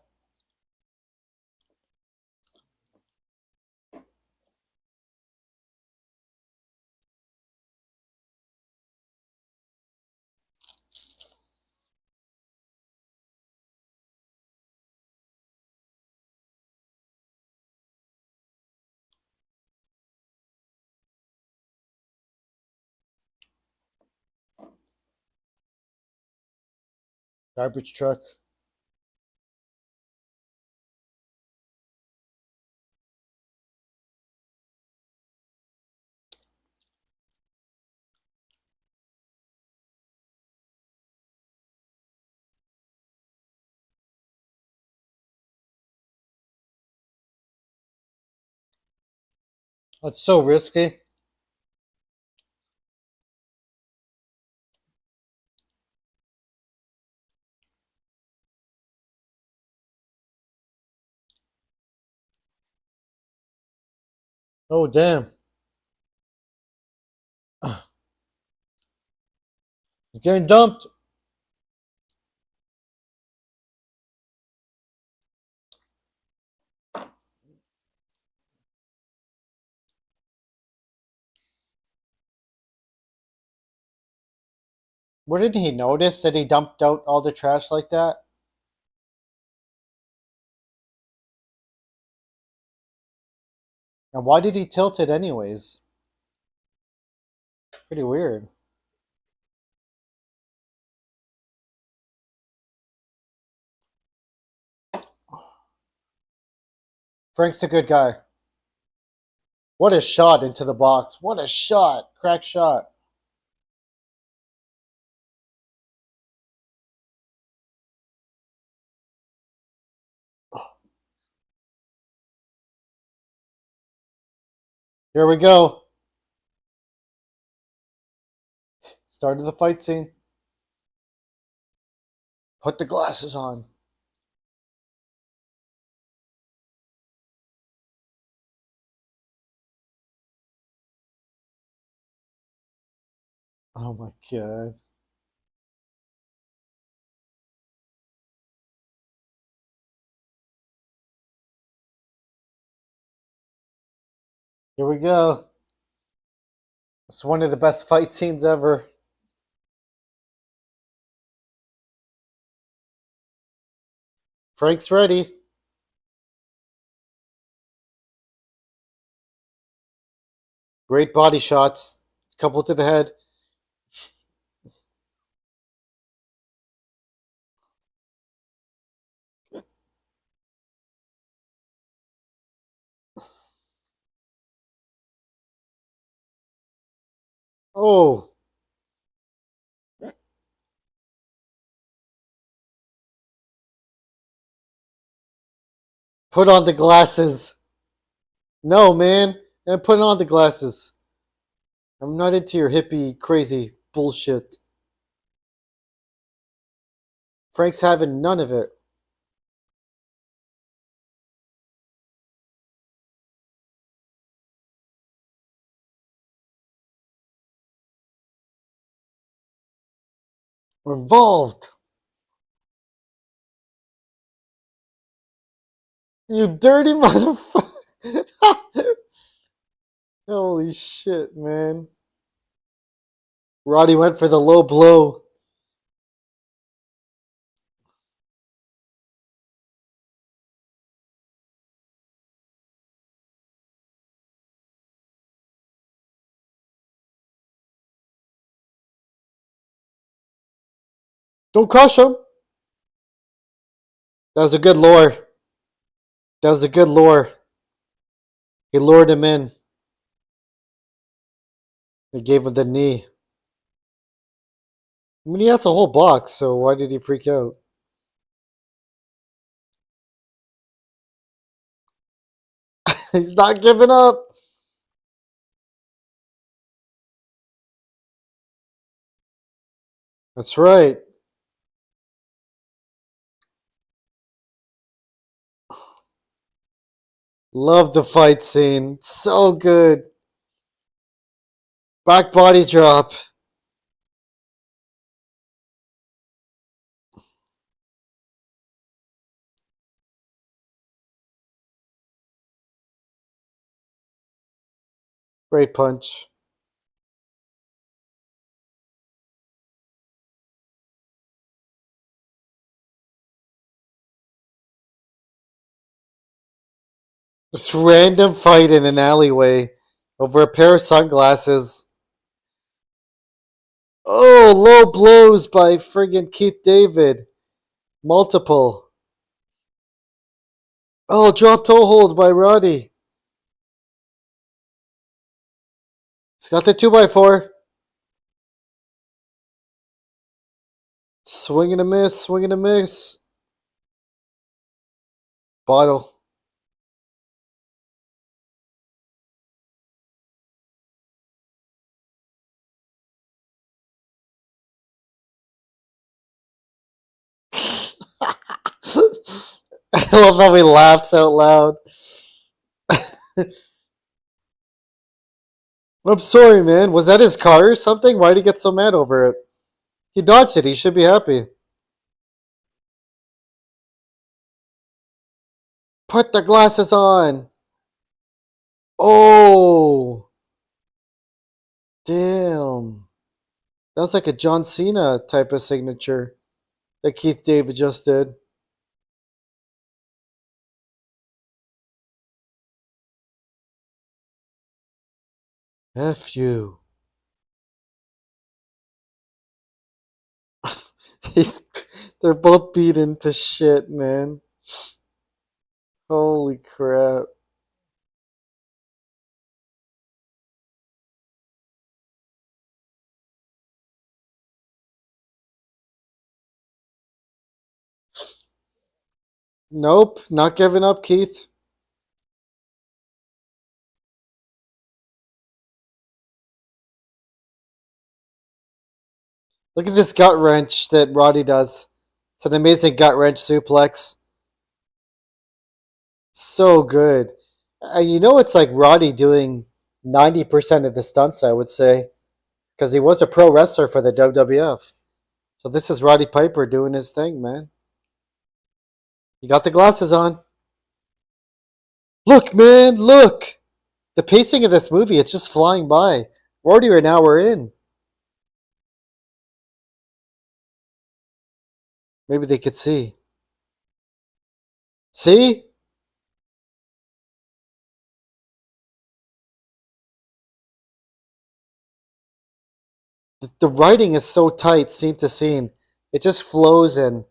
Garbage truck. That's so risky. Oh, damn. He's getting dumped. Wouldn't he notice that he dumped out all the trash like that? And why did he tilt it anyways? Pretty weird. Frank's a good guy. What a shot into the box. What a shot. Crack shot. Here we go. Start of the fight scene. Put the glasses on. Oh my god. Here we go. It's one of the best fight scenes ever. Frank's ready. Great body shots. Couple to the head. Oh, put on the glasses. No, man. And put on the glasses. I'm not into your hippie crazy bullshit. Frank's having none of it. We're involved. You dirty motherfucker. Holy shit, man. Roddy went for the low blow. Don't crush him. That was a good lure. That was a good lure. He lured him in. He gave him the knee. I mean, he has a whole box, so why did he freak out? He's not giving up. That's right. Love the fight scene. So good. Back body drop. Great punch. This random fight in an alleyway over a pair of sunglasses. Oh, low blows by friggin' Keith David. Multiple. Oh, drop toe hold by Roddy. He's got the 2x4. Swing and a miss, swing and a miss. Bottle. I love how he laughs out loud. I'm sorry, man. Was that his car or something? Why'd he get so mad over it? He dodged it. He should be happy. Put the glasses on. Oh, damn. That was like a John Cena type of signature that Keith David just did. F you. He's, they're both beaten to shit, man. Holy crap. Nope, not giving up, Keith. Look at this gut wrench that Roddy does. It's an amazing gut wrench suplex. So good. You know, it's like Roddy doing 90% of the stunts, I would say, because he was a pro wrestler for the WWF. So this is Roddy Piper doing his thing, man. He got the glasses on. Look, man, look. The pacing of this movie, it's just flying by. We're already an hour in. Maybe they could see. See? The writing is so tight, scene to scene. It just flows and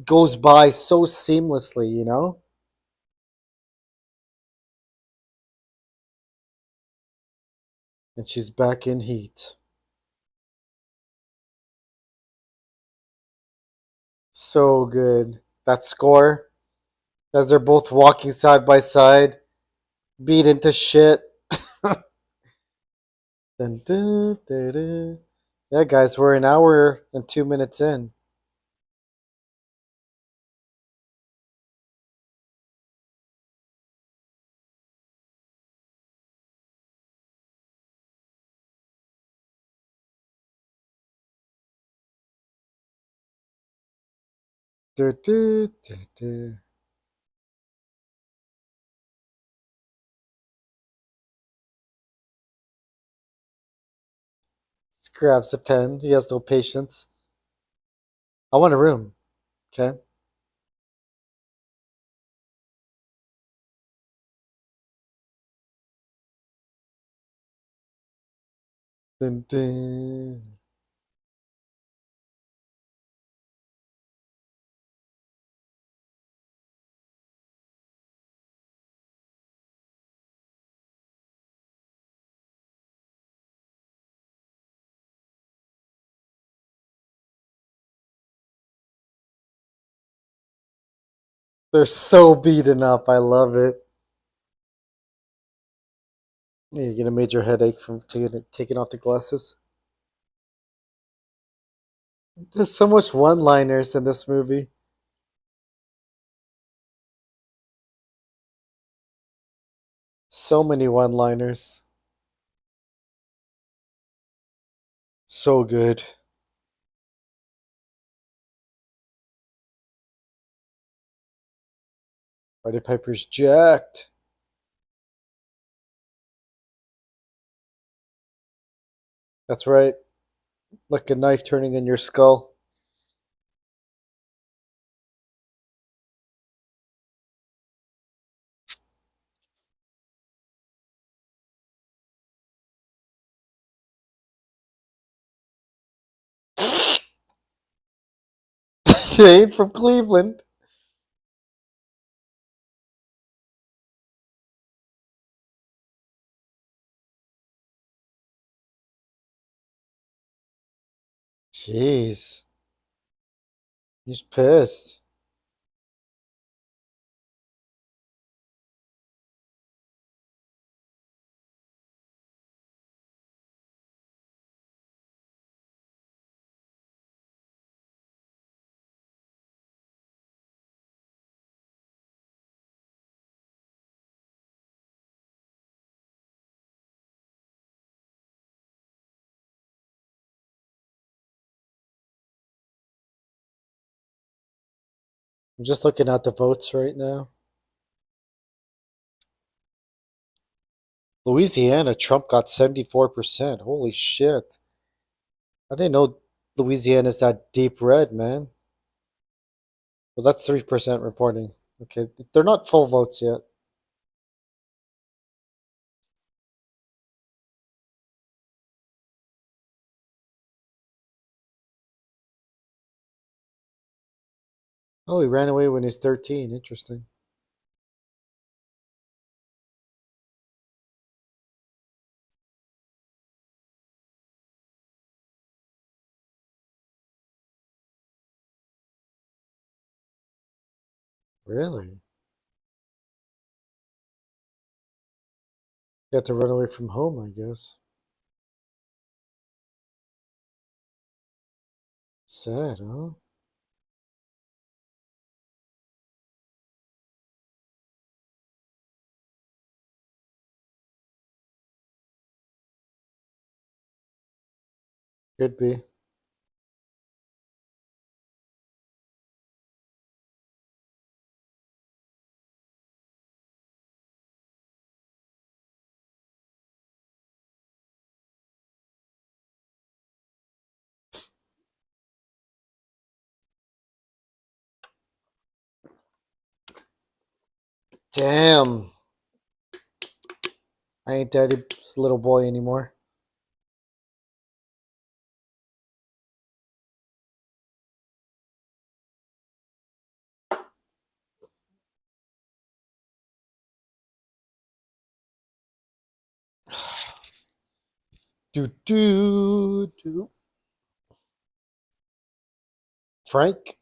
goes by so seamlessly, you know? And she's back in heat. So good. That score, as they're both walking side by side, beat into shit. Dun, dun, dun, dun. Yeah, guys, we're an hour and 2 minutes in. Du, du, du, du. Just grabs a pen. He has no patience. I want a room. Okay. Dun, dun. They're so beaten up. I love it. You get a major headache from taking off the glasses. There's so much one-liners in this movie. So many one-liners. So good. Roddy Piper's jacked. That's right. Like a knife turning in your skull. She ain't from Cleveland. Jeez. He's pissed. I'm just looking at the votes right now. Louisiana, Trump got 74%. Holy shit. I didn't know Louisiana's that deep red, man. Well, that's 3% reporting. Okay, they're not full votes yet. Oh, he ran away when he's 13. Interesting. Really? He had to run away from home, I guess. Sad, huh? Could be. Damn. I ain't daddy's little boy anymore. Do do do. Frank.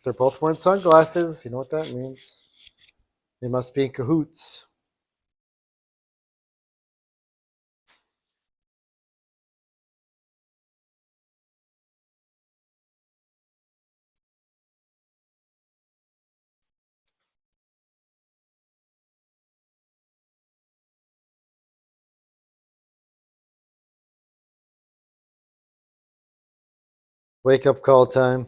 They're both wearing sunglasses. You know what that means. They must be in cahoots. Wake up call time.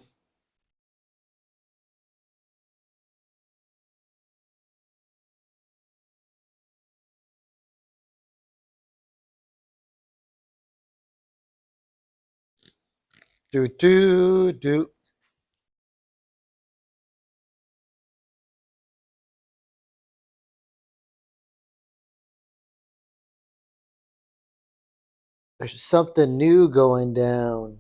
Do do do. There's something new going down.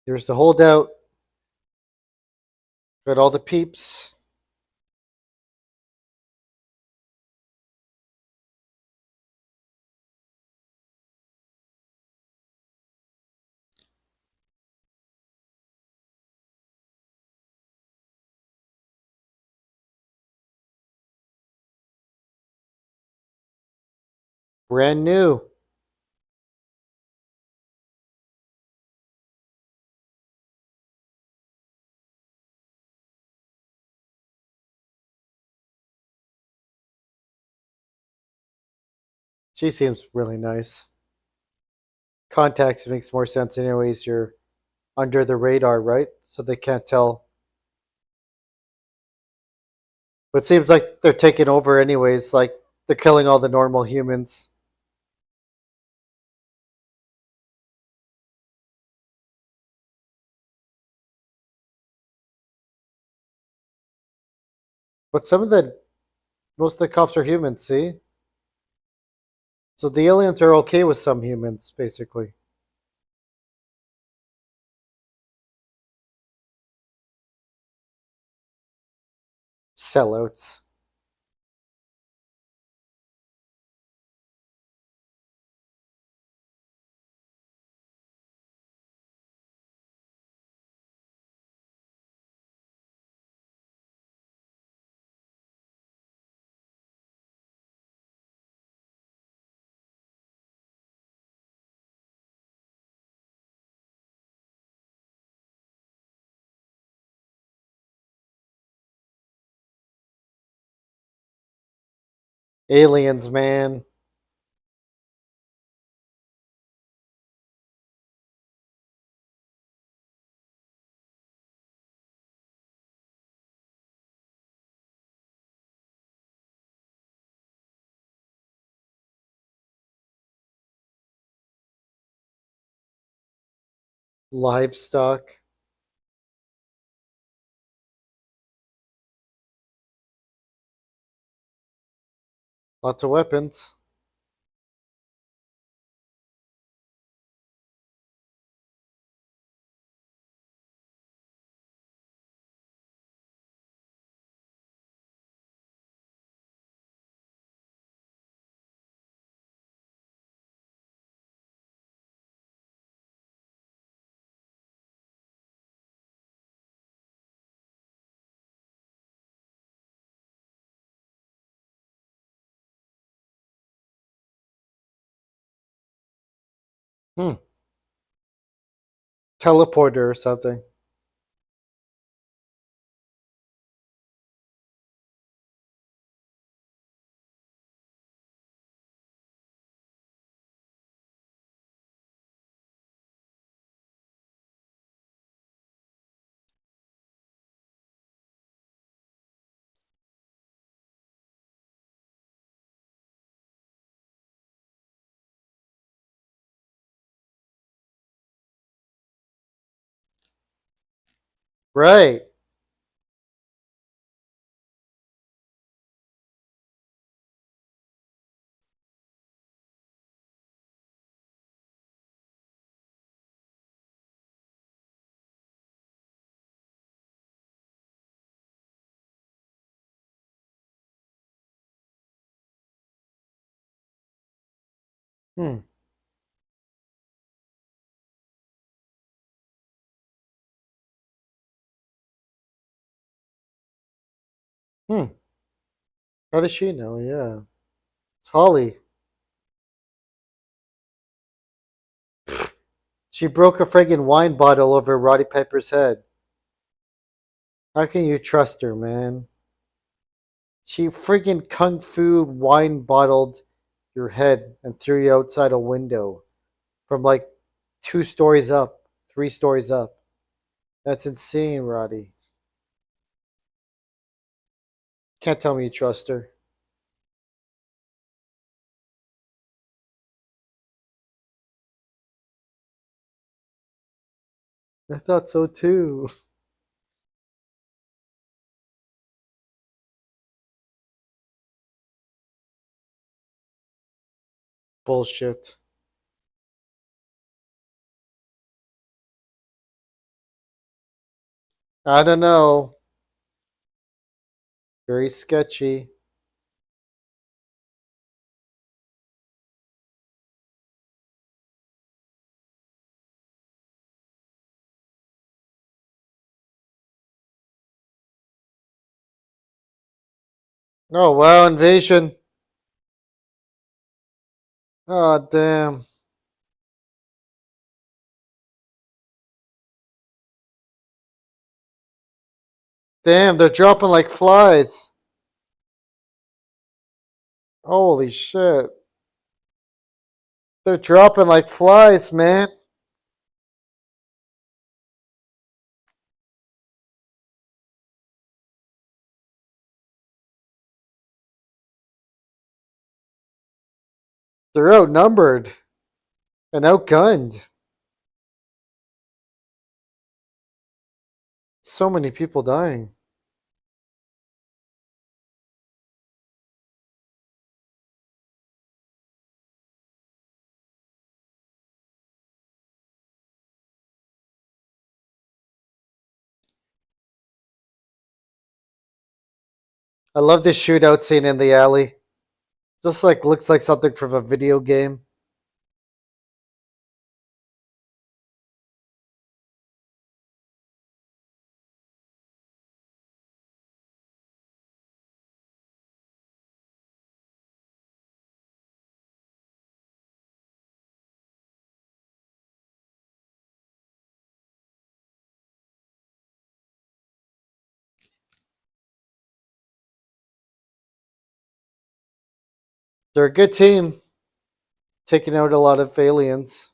There's the holdout. Got all the peeps. Brand new. She seems really nice. Contacts makes more sense anyways. You're under the radar, right? So they can't tell. But it seems like they're taking over anyways. Like they're killing all the normal humans. But most of the cops are humans, see? So the aliens are okay with some humans, basically. Sellouts. Aliens, man. Livestock. Lots of weapons. Hmm. Teleporter or something. Right. Hmm. Hmm. How does she know? Yeah. It's Holly. She broke a friggin' wine bottle over Roddy Piper's head. How can you trust her, man? She friggin' kung fu wine bottled your head and threw you outside a window from like 2 stories up, 3 stories up. That's insane, Roddy. Can't tell me you trust her. I thought so too. Bullshit. I don't know. Very sketchy. Oh wow, invasion. Oh damn. Damn, they're dropping like flies. Holy shit. They're dropping like flies, man. They're outnumbered and outgunned. So many people dying. I love this shootout scene in the alley. Just like looks like something from a video game. They're a good team, taking out a lot of aliens.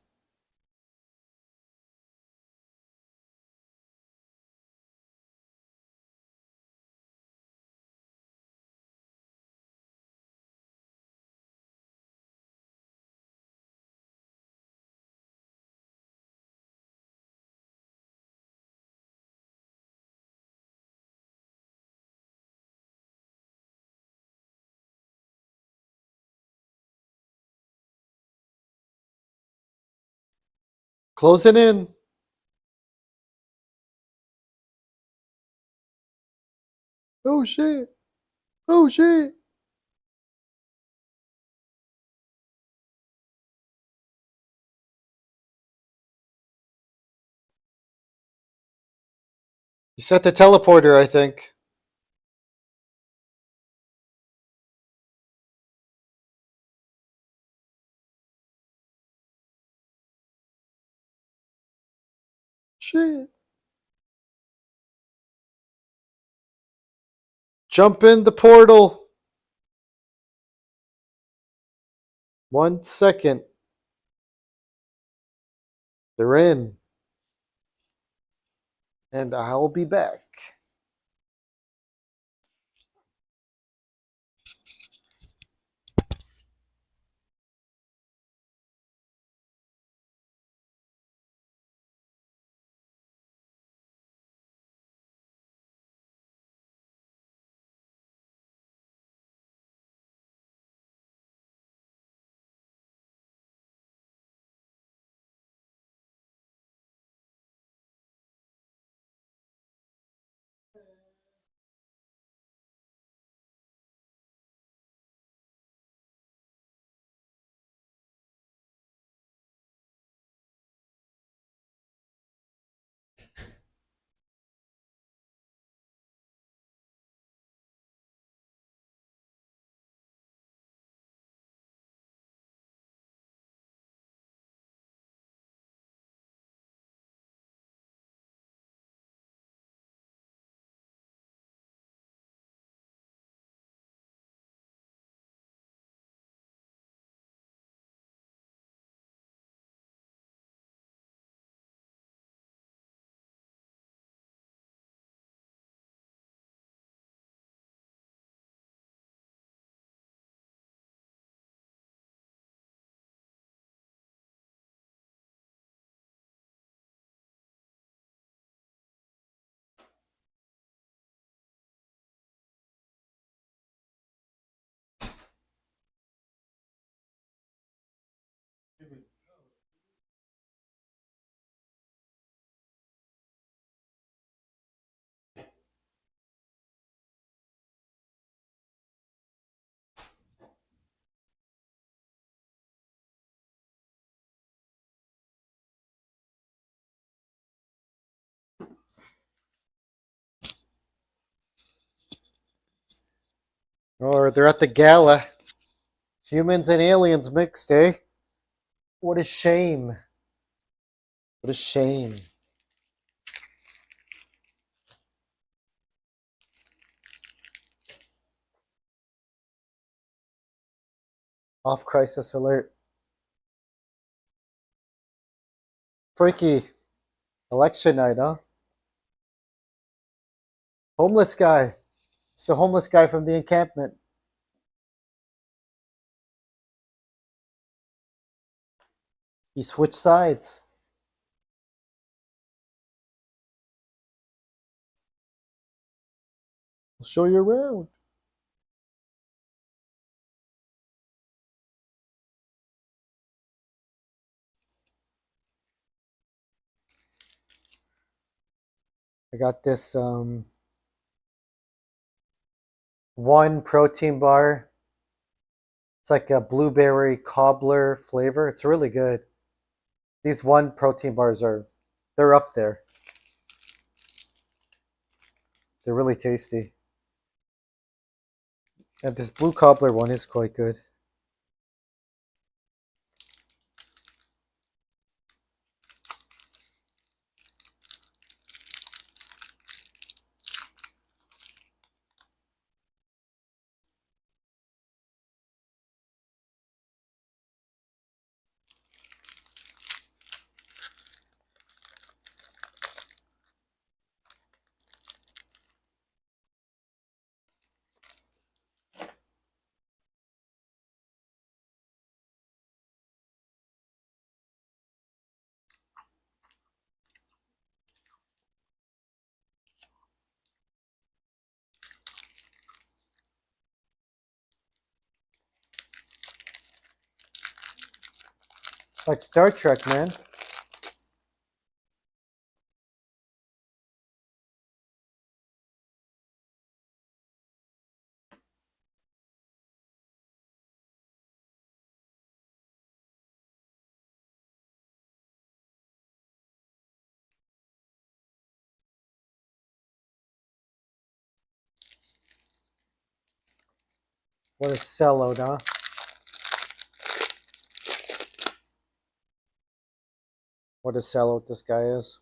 Closing in. Oh shit. Oh shit. You set the teleporter, I think. Shit. Jump in the portal. 1 second. They're in. And I'll be back. Or they're at the gala. Humans and aliens mixed, eh? What a shame. What a shame. Off crisis alert. Freaky. Election night, huh? Homeless guy. It's the homeless guy from the encampment. He switched sides. I'll show you around. I got this one protein bar. It's like a blueberry cobbler flavor. It's really good. These one protein bars they're up there. They're really tasty. And this blue cobbler one is quite good. Like Star Trek, man. What a sellout, huh? What a sellout this guy is.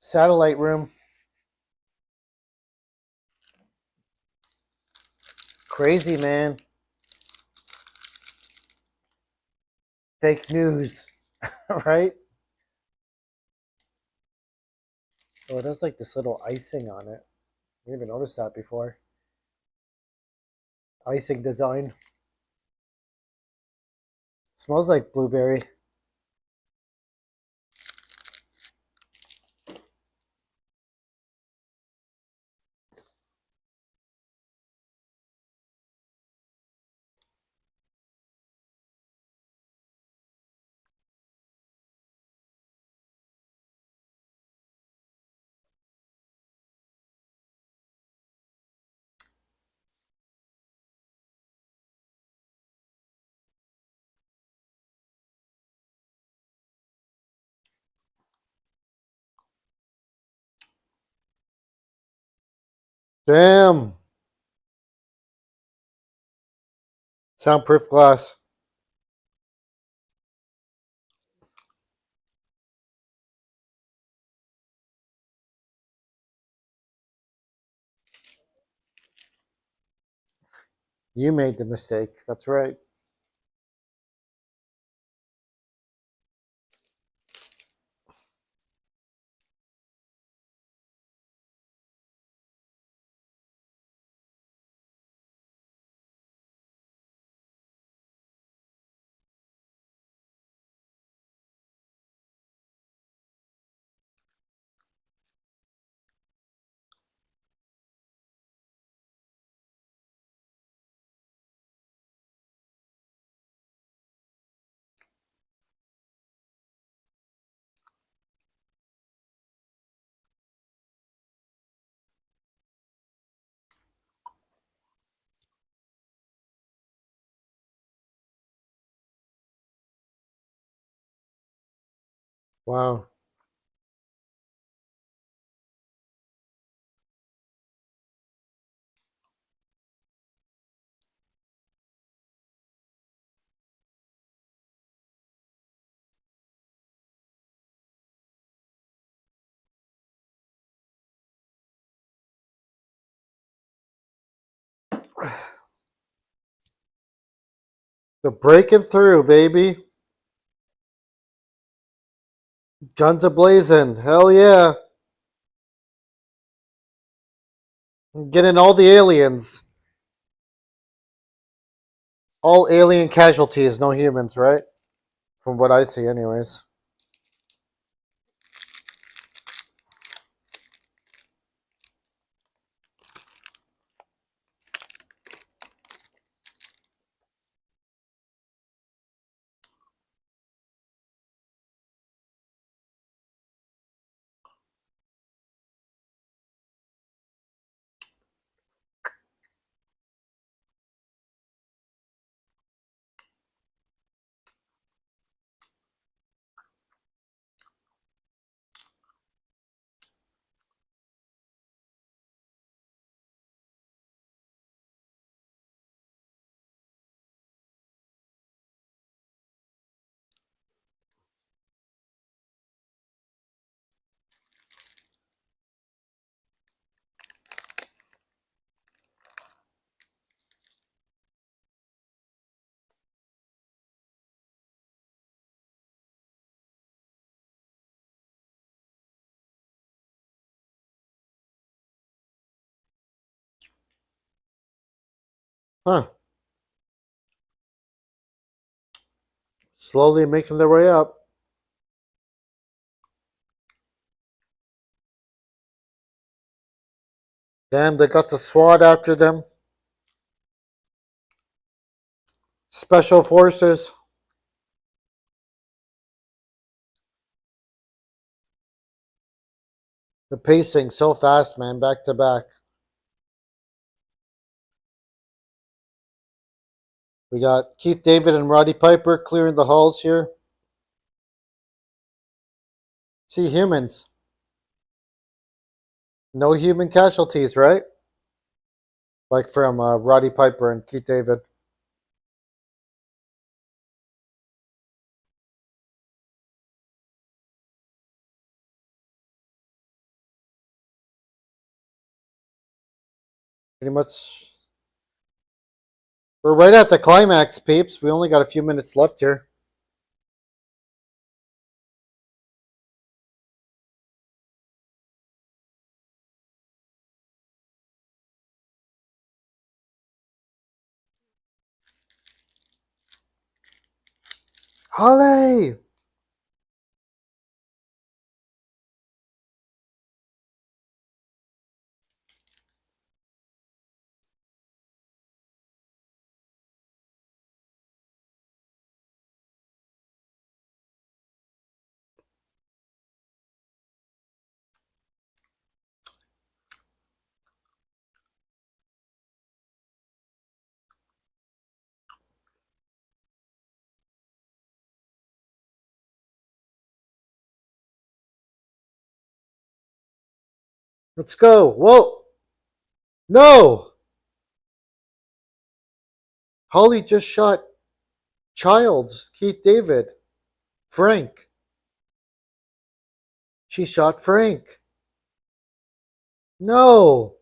Satellite room. Crazy, man. Fake news, right? Oh, it has like this little icing on it. I didn't even notice that before. Icing design. Smells like blueberry. Damn. Soundproof glass. You made the mistake. That's right. Wow. They're breaking through, baby. Guns a blazing. Hell yeah. Getting all the aliens. All alien casualties, no humans, right? From what I see, anyways. Huh. Slowly making their way up. Damn, they got the SWAT after them. Special forces. The pacing so fast, man, back to back. We got Keith David and Roddy Piper clearing the halls here. See humans. No human casualties, right? Like from Roddy Piper and Keith David. Pretty much. We're right at the climax, peeps. We only got a few minutes left here. Holly! Let's go. Whoa! No! Holly just shot Childs, Keith David, Frank. She shot Frank. No!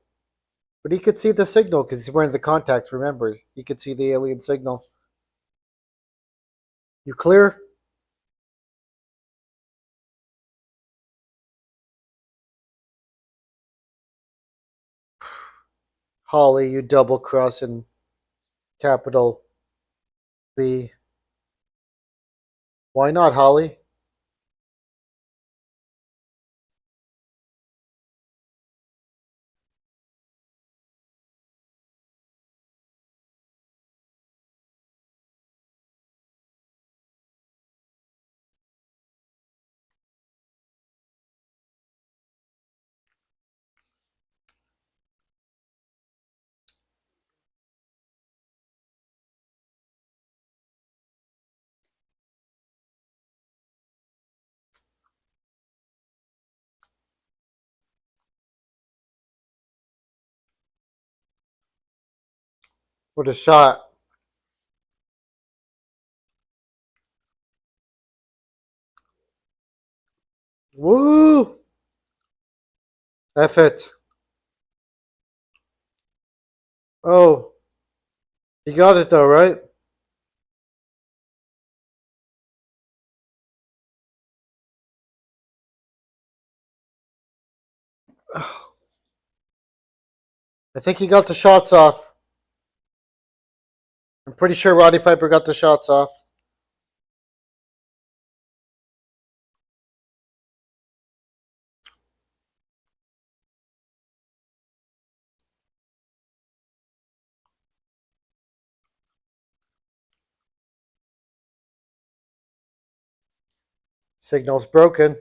But he could see the signal because he's wearing the contacts, remember. He could see the alien signal. You clear? Holly, you double crossing capital B. Why not, Holly? What a shot. Woo! F it. Oh, you got it though, right? I think he got the shots off. I'm pretty sure Roddy Piper got the shots off. Signal's broken.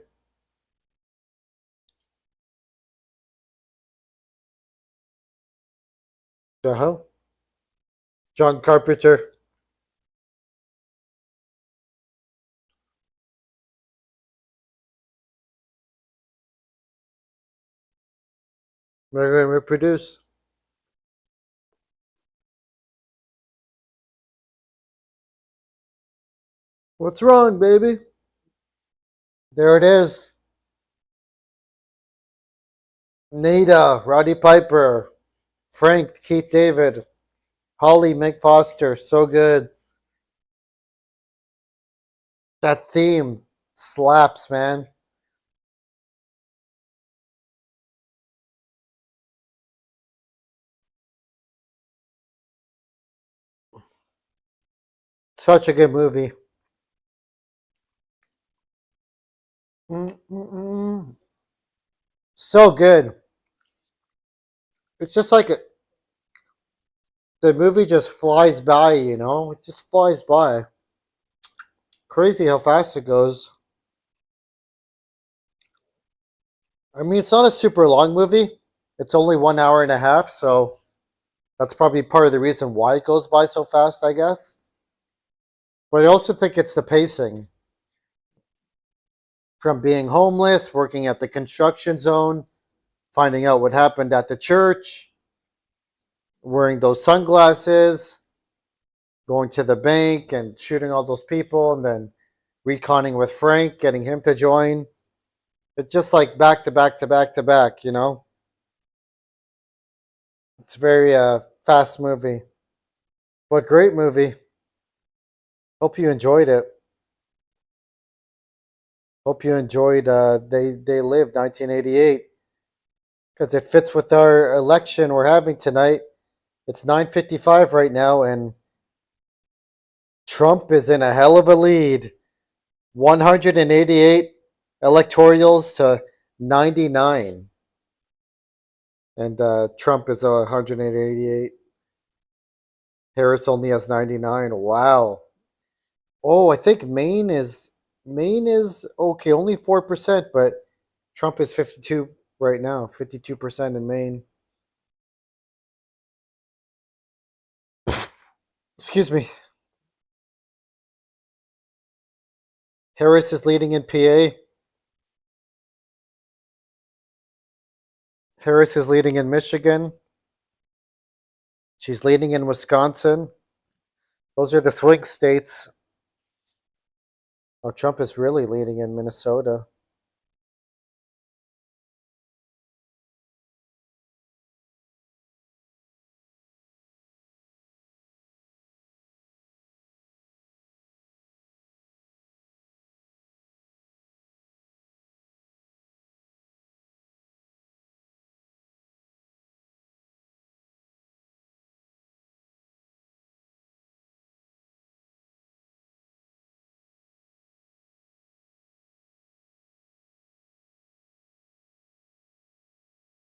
The hell? John Carpenter. We're going to reproduce. What's wrong, baby? There it is. Nada, Roddy Piper, Frank, Keith David, Holly, Mick Foster. So good. That theme slaps, man. Such a good movie. Mm-mm-mm. So good. It's just like the movie just flies by, you know? It just flies by. Crazy how fast it goes. I mean, it's not a super long movie. It's only 1 hour and a half, so that's probably part of the reason why it goes by so fast, I guess. But I also think it's the pacing. From being homeless, working at the construction zone, finding out what happened at the church, wearing those sunglasses, going to the bank and shooting all those people, and then reconning with Frank, getting him to join. It's just like back to back to back to back, you know? It's a very fast movie. But great movie. Hope you enjoyed it. Hope you enjoyed They Lived 1988 because it fits with our election we're having tonight. It's 9:55 right now and Trump is in a hell of a lead. 188 electorals to 99. And Trump is 188. Harris only has 99. Wow. Oh, I think Maine is okay, only 4%, but Trump is 52 right now, 52% in Maine. Excuse me. Harris is leading in PA. Harris is leading in Michigan. She's leading in Wisconsin. Those are the swing states. Oh, Trump is really leading in Minnesota.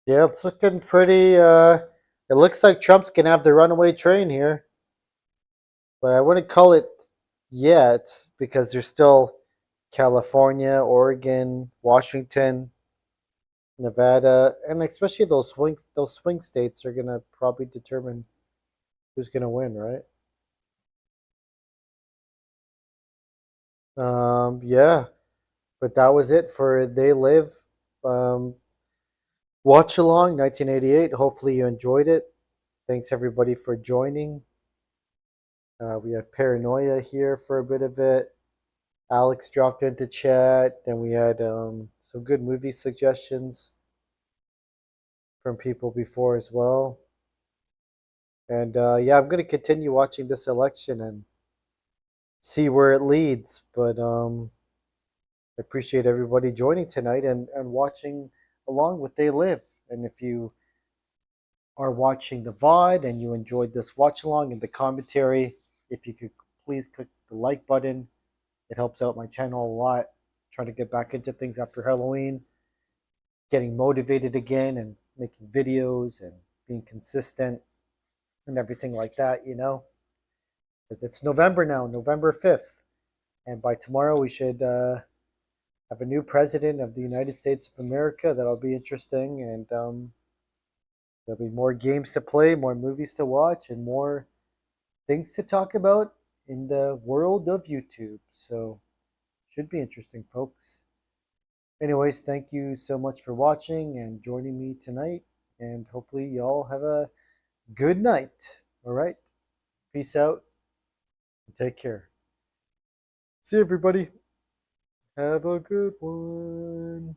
Yeah, it's looking pretty. It looks like Trump's gonna have the runaway train here, but I wouldn't call it yet because there's still California, Oregon, Washington, Nevada, and especially those swing states are gonna probably determine who's gonna win, right? Yeah, but that was it for They Live. Um, Watch along 1988. Hopefully you enjoyed it. Thanks everybody for joining. We had Paranoia here for a bit of it. Alex dropped into chat. Then we had some good movie suggestions from people before as well. And yeah, I'm going to continue watching this election and see where it leads. But I appreciate everybody joining tonight and watching along with They Live. And if you are watching the VOD and you enjoyed this watch along and the commentary, if you could please click the like button. It helps out my channel a lot. Trying to get back into things after Halloween, getting motivated again and making videos and being consistent and everything like that. Because it's November now, November 5th. And by tomorrow, we should have a new president of the United States of America. That'll be interesting. And there'll be more games to play, more movies to watch, and more things to talk about in the world of YouTube. So, should be interesting, folks. Anyways, thank you so much for watching and joining me tonight. And hopefully, y'all have a good night. All right. Peace out and take care. See you, everybody. Have a good one.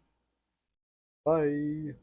Bye.